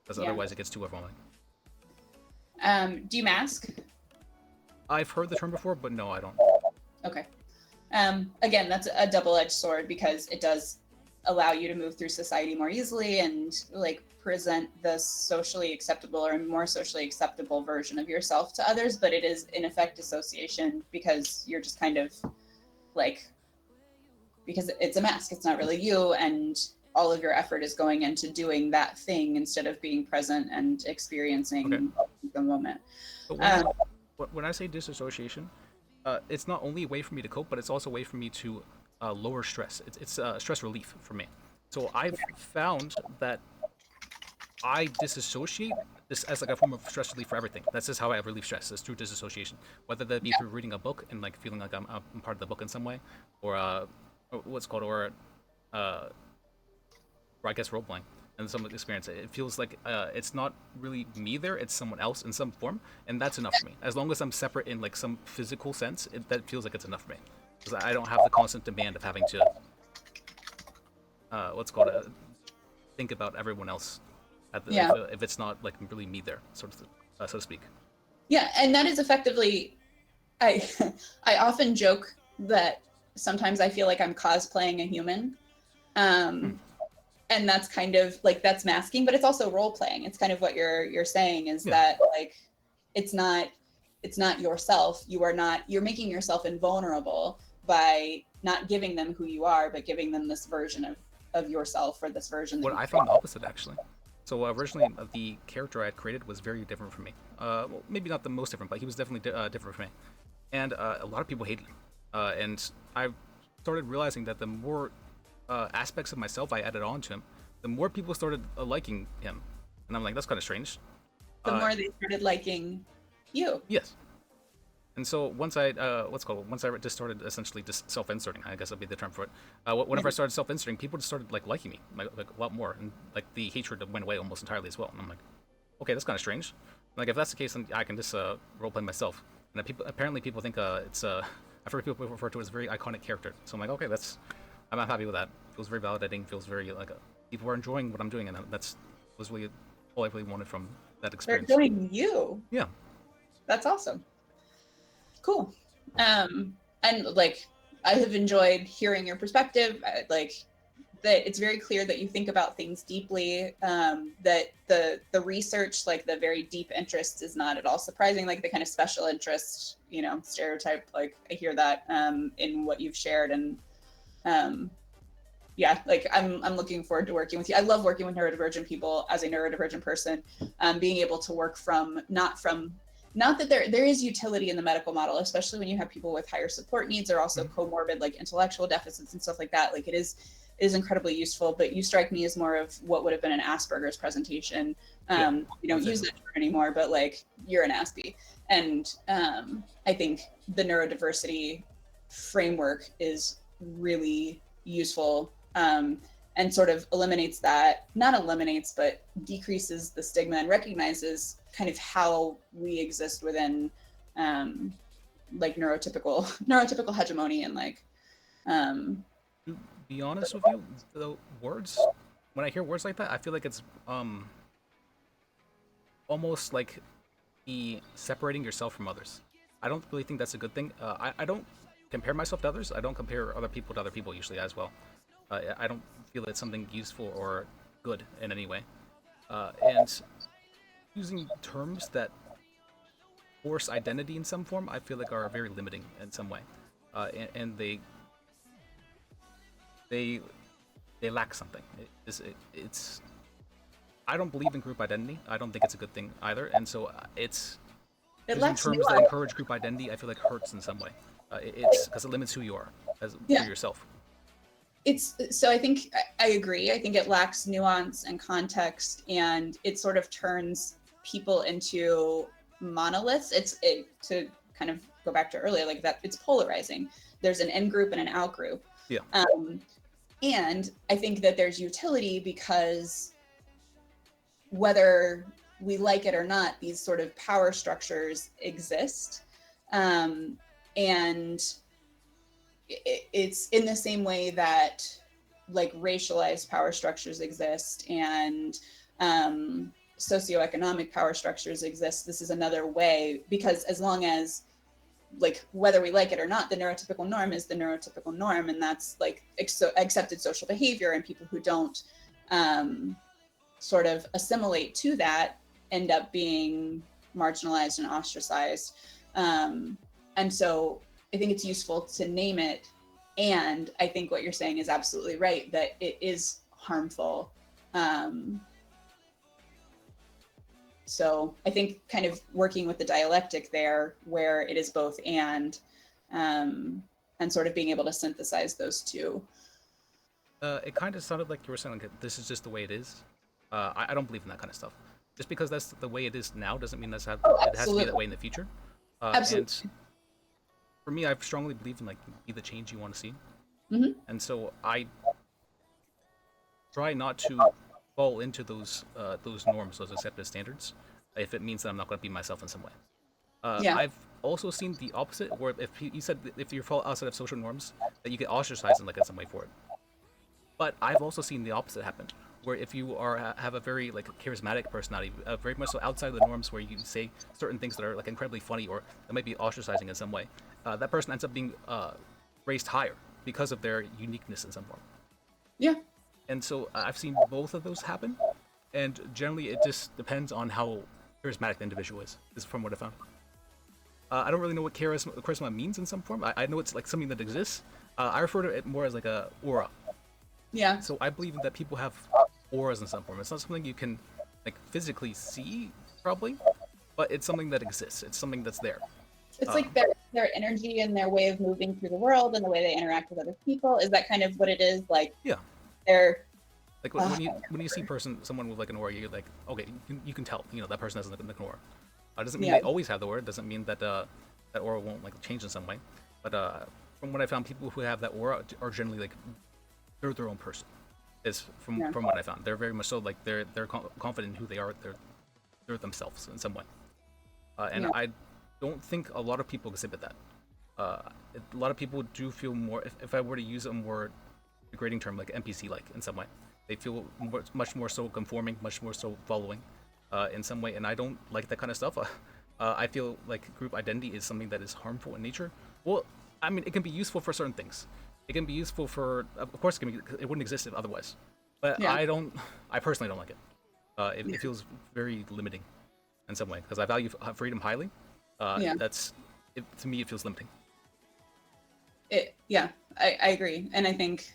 Because otherwise it gets too overwhelming. Do you mask? I've heard the term before, but no, I don't. Okay. Again, that's a double-edged sword because it does allow you to move through society more easily and like present the socially acceptable or more socially acceptable version of yourself to others, but it is in effect dissociation because you're just kind of like, because it's a mask, it's not really you, and all of your effort is going into doing that thing instead of being present and experiencing the moment. But when I say disassociation, it's not only a way for me to cope, but it's also a way for me to lower stress. It's stress relief for me. So I've found that I disassociate this as like a form of stress relief for everything. That's just how I relieve stress, is through disassociation. Whether that be through reading a book and like feeling like I'm part of the book in some way, or what's called, or I guess role playing and some experience. It feels like it's not really me there, it's someone else in some form, and that's enough for me. As long as I'm separate in like some physical sense, that feels like it's enough for me. Because I don't have the constant demand of having to think about everyone else if it's not like really me there, so to speak. Yeah, and that is effectively, I often joke that sometimes I feel like I'm cosplaying a human. And that's kind of like, that's masking, but it's also role playing. It's kind of what you're saying is that like, it's not yourself. You're making yourself invulnerable by not giving them who you are, but giving them this version of yourself, or this version. What I found the opposite actually. So originally the character I had created was very different from me. Well, maybe not the most different, but he was definitely different from me. And a lot of people hated him. And I started realizing that the more aspects of myself I added on to him, the more people started liking him, and I'm like, that's kind of strange. The Uh, more they started liking you. Yes. And so once I once I just started essentially just self-inserting, I guess that'd be the term for it. Whenever I started self-inserting, people just started like liking me like a lot more, and like the hatred went away almost entirely as well. And I'm like, okay, that's kind of strange. Like if that's the case, then I can just roleplay myself. And apparently people think it's I've heard people refer to it as a very iconic character. So I'm like, okay, I'm happy with that. Feels very validating. Feels very like people are enjoying what I'm doing, and was really all I really wanted from that They're experience. doing you. Yeah. That's awesome. Cool. And like, I have enjoyed hearing your perspective. Like, that it's very clear that you think about things deeply. That the research, like the very deep interest, is not at all surprising. Like the kind of special interest, stereotype. Like I hear that in what you've shared, and yeah, like I'm looking forward to working with you. I love working with neurodivergent people as a neurodivergent person. Being able to work not that there is utility in the medical model, especially when you have people with higher support needs or also comorbid like intellectual deficits and stuff like that. Like it is incredibly useful, but you strike me as more of what would have been an Asperger's presentation. You don't use that term anymore, but like you're an Aspie. And I think the neurodiversity framework is really useful and sort of not eliminates, but decreases the stigma and recognizes kind of how we exist within like neurotypical hegemony and like To be honest with you, the words, when I hear words like that, I feel like it's almost like separating yourself from others. I don't really think that's a good thing. I don't compare myself to others. I don't compare other people to other people usually as well. I don't feel it's something useful or good in any way. And using terms that force identity in some form, I feel like are very limiting in some way, and they lack something. It's I don't believe in group identity. I don't think it's a good thing either, and so it using lacks terms nuance. that encourage group identity, I feel like hurts in some way. It's because it limits who you are for yourself. So I think I agree. I think it lacks nuance and context, and it sort of turns people into monoliths. To kind of go back to earlier, like that, it's polarizing. There's an in group and an out group. Yeah. And I think that there's utility because whether we like it or not, these sort of power structures exist. And it's in the same way that like racialized power structures exist and socioeconomic power structures exist. This is another way, because as long as like whether we like it or not, the neurotypical norm is the neurotypical norm, and that's like accepted social behavior, and people who don't sort of assimilate to that end up being marginalized and ostracized. And so I think it's useful to name it. And I think what you're saying is absolutely right, that it is harmful. So I think kind of working with the dialectic there, where it is both and sort of being able to synthesize those two. It kind of sounded like you were saying like, this is just the way it is. I don't believe in that kind of stuff. Just because that's the way it is now doesn't mean it has to be that way in the future. Absolutely. And for me, I strongly believe in like be the change you want to see. Mhm. And so I try not to fall into those norms, those accepted standards, if it means that I'm not going to be myself in some way. Yeah. I've also seen the opposite, where if you said if you fall outside of social norms, that you get ostracized in some way for it. But I've also seen the opposite happen, where if you have a very like charismatic personality, very much so outside of the norms, where you say certain things that are like incredibly funny or that might be ostracizing in some way, that person ends up being raised higher because of their uniqueness in some form. Yeah. And so I've seen both of those happen, and generally it just depends on how charismatic the individual is from what I found. I don't really know what charisma means in some form. I know it's like something that exists. I refer to it more as like a aura. Yeah. So I believe that people have auras in some form. It's not something you can like physically see, probably, but it's something that exists. It's something that's there. It's like their energy and their way of moving through the world and the way they interact with other people? Is that kind of what it is? Like, Yeah. they're Like when you see someone with like an aura, you're like, okay, you can tell, that person has an aura. Doesn't mean Yeah. they always have the aura. Doesn't mean that that aura won't like change in some way. But from what I found, people who have that aura are generally like they're their own person. Is from what I found. They're very much so like they're confident in who they are. They're themselves in some way. And I don't think a lot of people exhibit that. A lot of people do feel more. If I were to use a more degrading term, like NPC, like in some way, they feel much more so conforming, much more so following, in some way. And I don't like that kind of stuff. I feel like group identity is something that is harmful in nature. Well, I mean, it can be useful for certain things. It can be useful for, of course, it wouldn't exist if otherwise. But Yeah. I personally don't like it. It feels very limiting in some way because I value freedom highly. To me, it feels limiting. I agree. And I think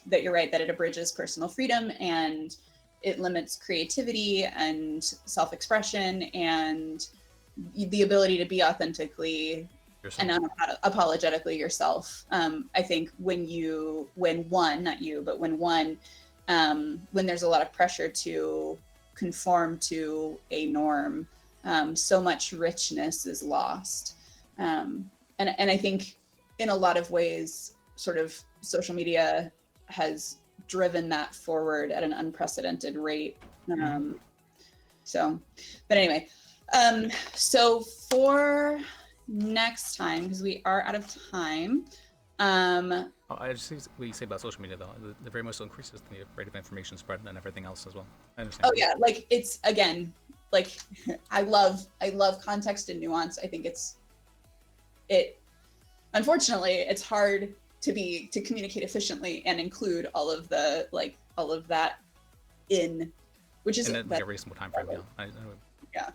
that you're right, that it abridges personal freedom and it limits creativity and self-expression and the ability to be authentically and unapologetically yourself. I think when there's a lot of pressure to conform to a norm, so much richness is lost. And I think in a lot of ways, sort of social media has driven that forward at an unprecedented rate. So for next time, because we are out of time. I just see what you say about social media, though. It very much so increases the rate of information spread and everything else as well. I understand. Oh yeah, like it's again, like I love context and nuance. I think unfortunately it's hard to communicate efficiently and include all of that in, which is like a reasonable time frame. Yeah.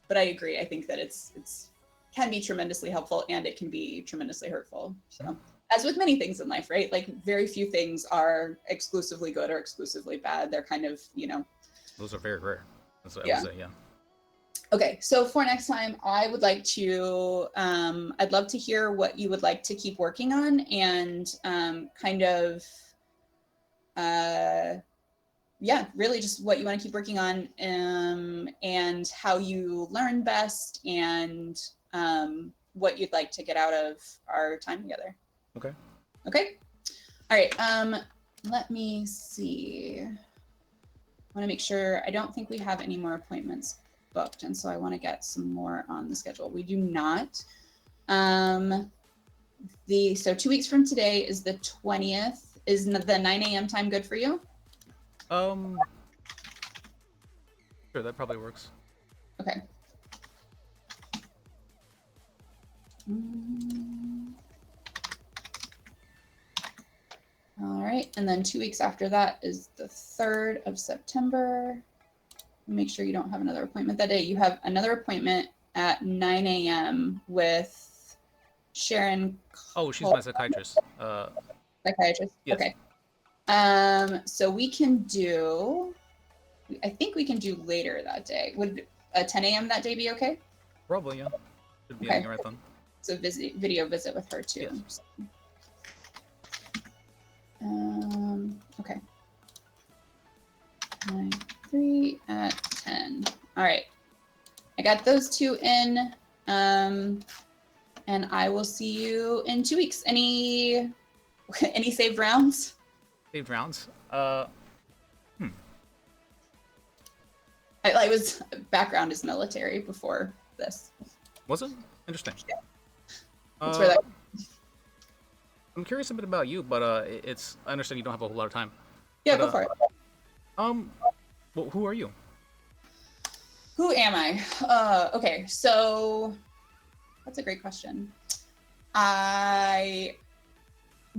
But I agree. I think that it's can be tremendously helpful and it can be tremendously hurtful. So as with many things in life, right? Like very few things are exclusively good or exclusively bad. They're kind of, Those are very rare. That's what I would say, yeah. Okay, so for next time, I would like to, I'd love to hear what you would like to keep working on and really just what you want to keep working on, and how you learn best and what you'd like to get out of our time together. Okay. All right. Let me see. I want to make sure. I don't think we have any more appointments booked, and so I want to get some more on the schedule. We do not. So 2 weeks from today is the 20th. Is the 9 a.m. time good for you? Sure, that probably works. Okay. All right, and then 2 weeks after that is the 3rd of September. Make sure you don't have another appointment that day. You have another appointment at 9 a.m. with Sharon. Oh, she's my psychiatrist. Psychiatrist. Yes. Okay. So we can do. I think we can do later that day. Would 10 a.m. that day be okay? Probably, yeah. Should be Okay. a marathon. So video visit with her too. Yes. Okay. 9-3 at 10. All right. I got those two in. And I will see you in 2 weeks. Any saved rounds? Saved rounds? I was background is military before this. Was it? Interesting. Yeah. That's where that. I'm curious a bit about you, but I understand you don't have a whole lot of time. Yeah, But, go for it. Well, who are you? Who am I? Okay, so that's a great question. I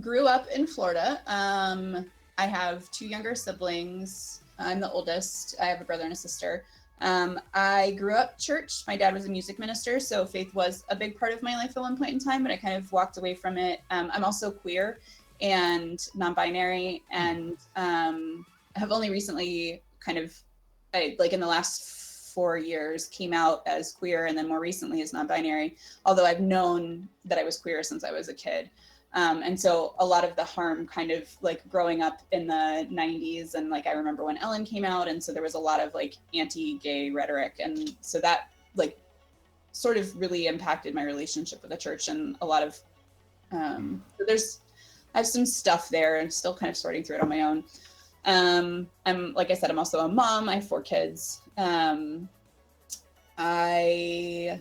grew up in Florida. I have 2 younger siblings. I'm the oldest. I have a brother and a sister. I grew up church. My dad was a music minister, so faith was a big part of my life at one point in time, but I kind of walked away from it. I'm also queer and non-binary, and have only recently in the last 4 years, came out as queer, and then more recently as non-binary, although I've known that I was queer since I was a kid. And so a lot of the harm kind of like growing up in the 90s, and like I remember when Ellen came out, and so there was a lot of like anti-gay rhetoric, and so that like sort of really impacted my relationship with the church, and a lot of so I have some stuff there and still kind of sorting through it on my own. I'm, like I said, I'm also a mom. I have 4 kids. I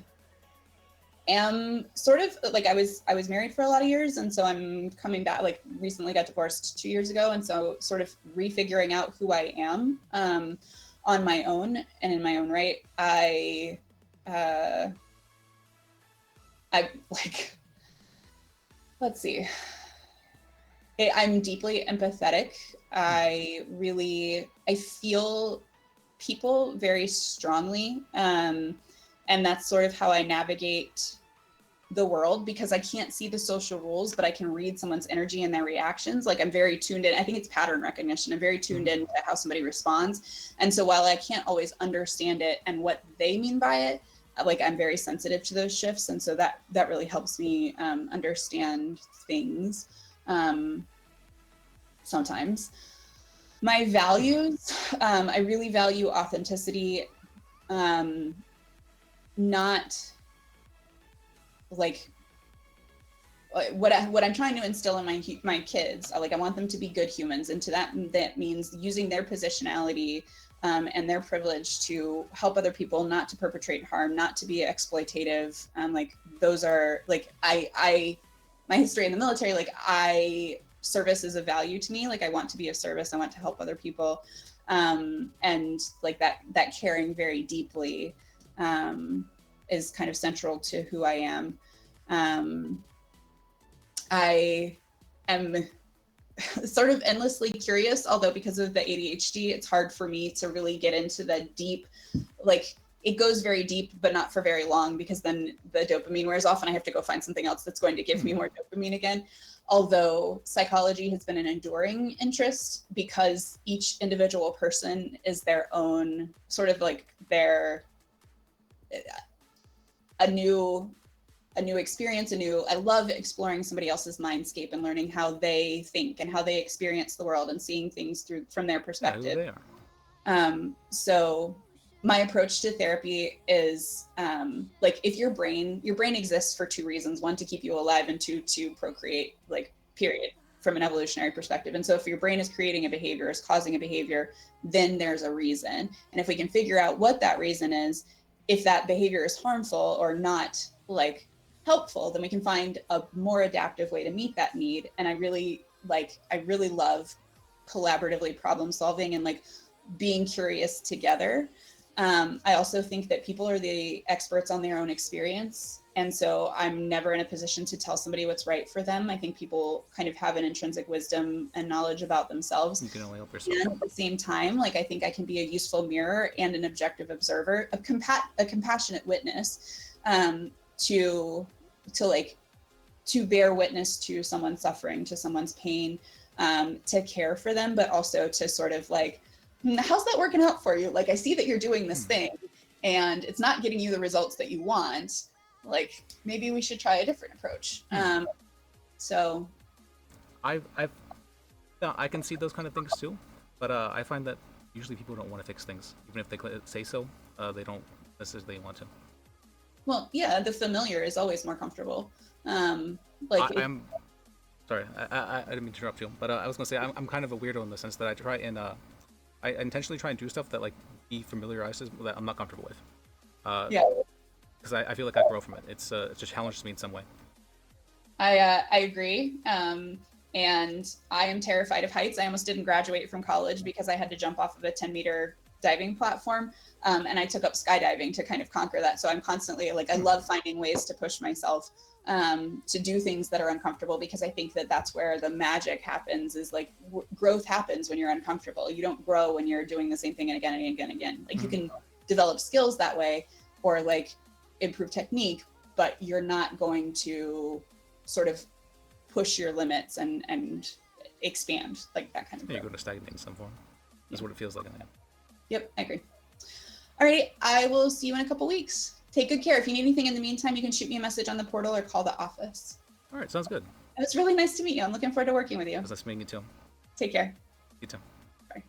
am sort of like I was married for a lot of years, and so I'm coming back, like recently got divorced 2 years ago, and so sort of refiguring out who I am on my own and in my own right. I like, let's see. I'm deeply empathetic. I feel people very strongly. And that's sort of how I navigate the world, because I can't see the social rules, but I can read someone's energy and their reactions. Like I'm very tuned in. I think it's pattern recognition. I'm very tuned in to how somebody responds. And so while I can't always understand it and what they mean by it, like I'm very sensitive to those shifts. And so that really helps me understand things. Sometimes my values, I really value authenticity, not like what I'm trying to instill in my kids. Like I want them to be good humans, and that means using their positionality and their privilege to help other people, not to perpetrate harm, not to be exploitative. Like those are like my history in the military, like service is a value to me. Like I want to be of service. I want to help other people. And like that caring very deeply is kind of central to who I am. I am sort of endlessly curious, although because of the ADHD, it's hard for me to really get into the deep, like it goes very deep, but not for very long, because then the dopamine wears off and I have to go find something else that's going to give me more dopamine again. Although psychology has been an enduring interest, because each individual person is their own sort of like a new experience, I love exploring somebody else's mindscape and learning how they think and how they experience the world and seeing things from their perspective. Yeah, who they are. So my approach to therapy is like if your brain exists for 2 reasons: 1, to keep you alive, and 2, to procreate, like period, from an evolutionary perspective. And so if your brain is creating a behavior, is causing a behavior, then there's a reason. And if we can figure out what that reason is, if that behavior is harmful or not like helpful, then we can find a more adaptive way to meet that need. And I really love collaboratively problem solving and like being curious together. I also think that people are the experts on their own experience. And so I'm never in a position to tell somebody what's right for them. I think people kind of have an intrinsic wisdom and knowledge about themselves. You can only help yourself. And at the same time, like I think I can be a useful mirror and an objective observer, a compassionate witness, to bear witness to someone's suffering, to someone's pain, to care for them, but also to sort of like, how's that working out for you? Like, I see that you're doing this thing and it's not getting you the results that you want. Like, maybe we should try a different approach. So I can see those kind of things too, but I find that usually people don't want to fix things, even if they say so. They don't necessarily want to. Well, yeah, the familiar is always more comfortable. I'm sorry, I didn't mean to interrupt you, but I was gonna say I'm kind of a weirdo in the sense that I try and I intentionally try and do stuff that like be familiarizes that I'm not comfortable with. Yeah. Because I feel like I grow from it. It just challenges me in some way. I agree. And I am terrified of heights. I almost didn't graduate from college because I had to jump off of a 10-meter diving platform. And I took up skydiving to kind of conquer that. So I'm constantly like, I love finding ways to push myself to do things that are uncomfortable, because I think that that's where the magic happens, is like growth happens when you're uncomfortable. You don't grow when you're doing the same thing again and again and again. Like you can develop skills that way, or like improve technique, but you're not going to sort of push your limits and expand like that kind of Yeah, you growth. go to stagnate in some form. That's what it feels like in there. Yep, I agree. All right, I will see you in a couple weeks. Take good care. If you need anything in the meantime, you can shoot me a message on the portal or call the office. All right, sounds good. It was really nice to meet you. I'm looking forward to working with you. It was nice meeting you too. Take care. You too. Bye.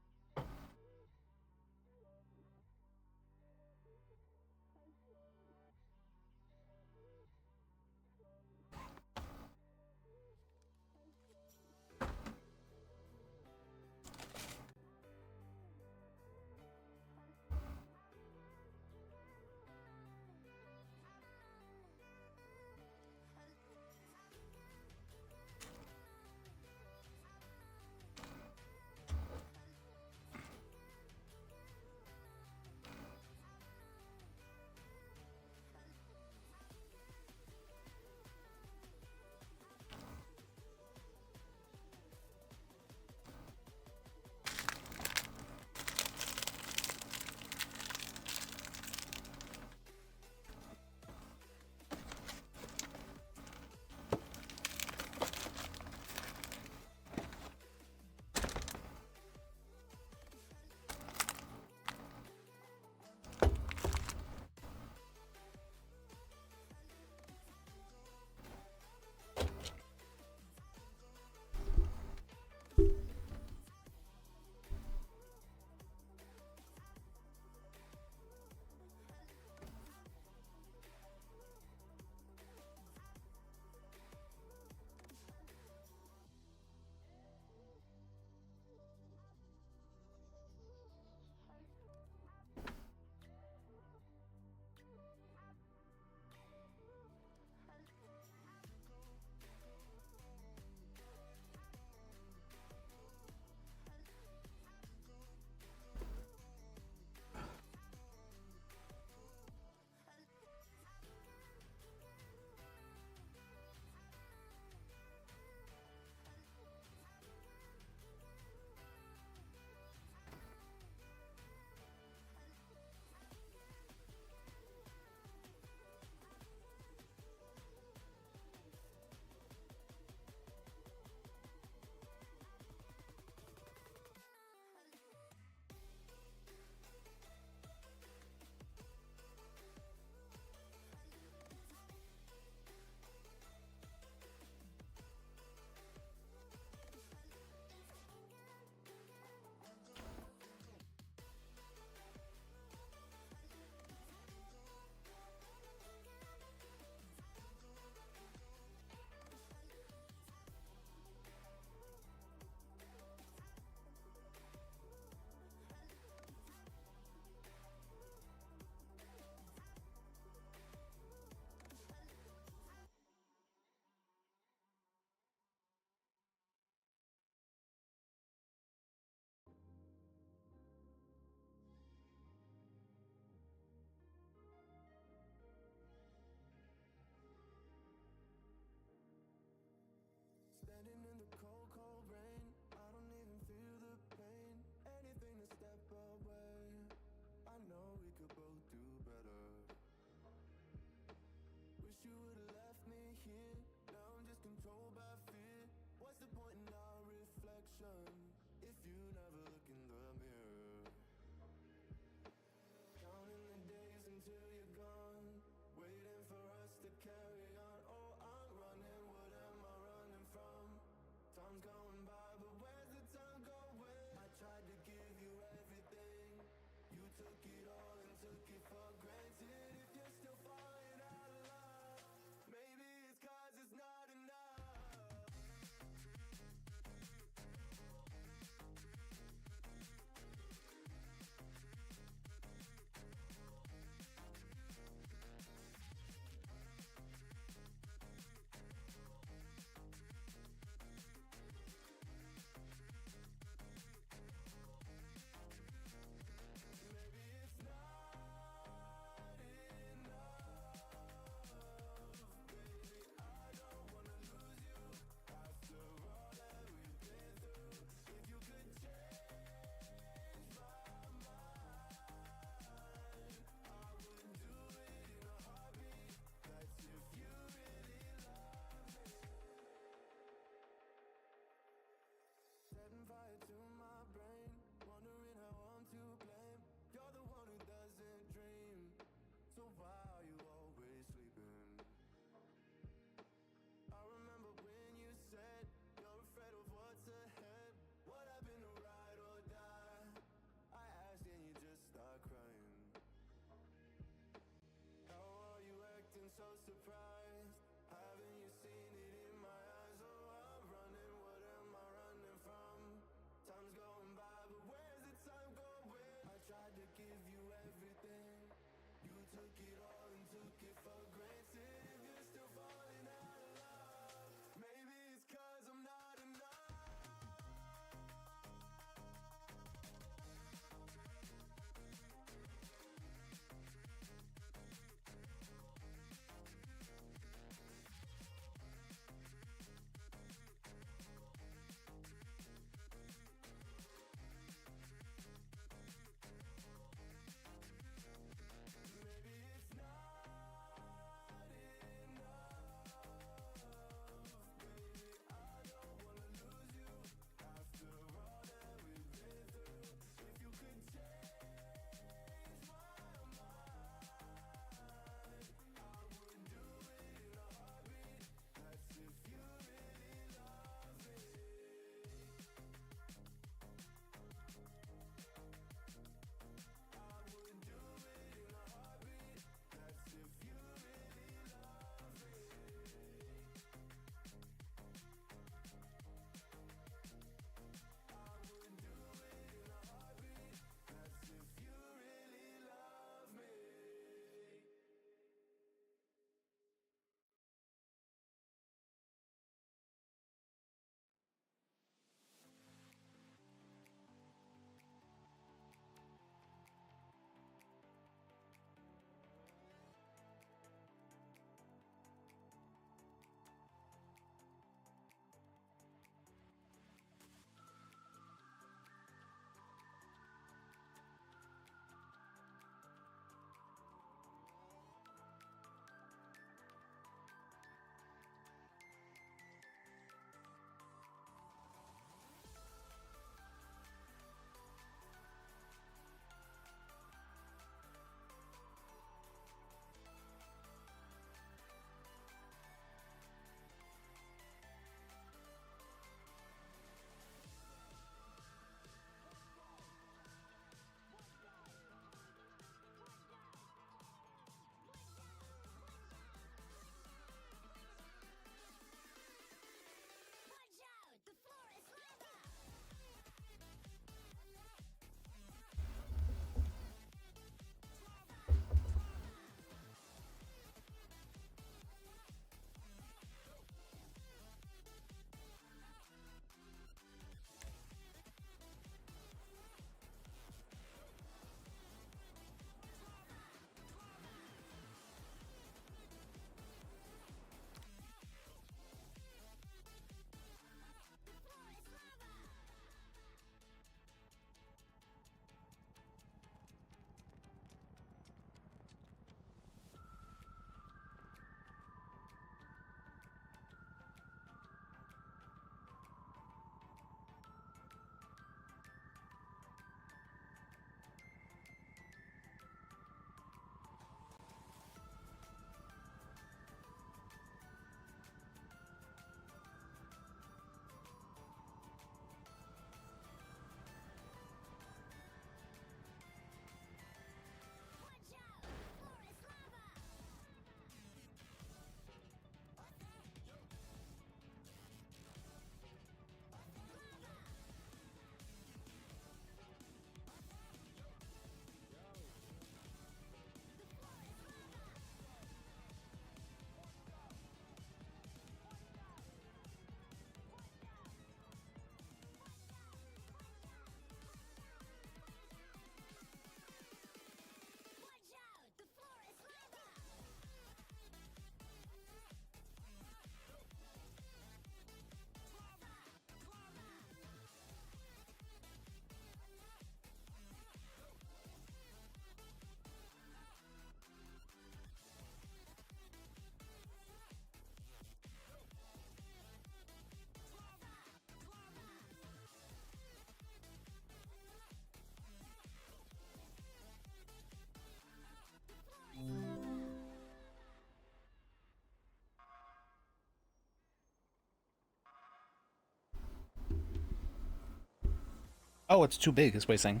Oh, it's too big, is what he's saying.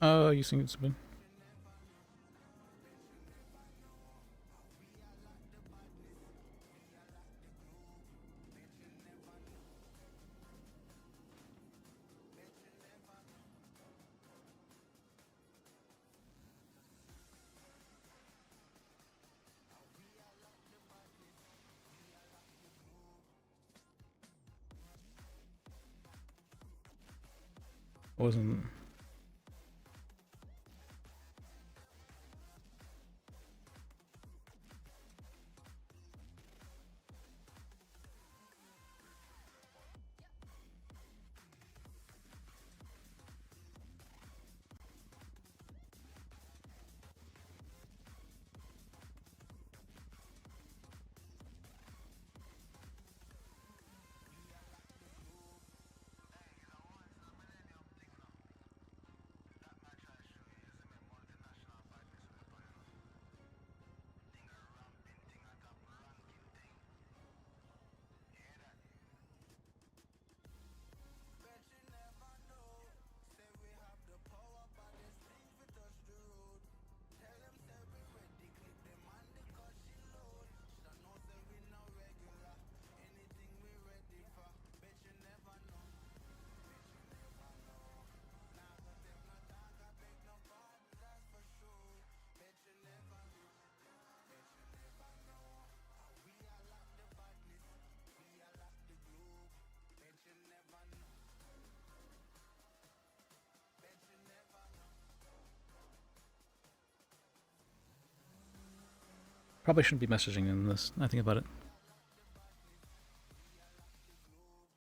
Oh, you sing something. Wasn't. Probably shouldn't be messaging in this. I think about it.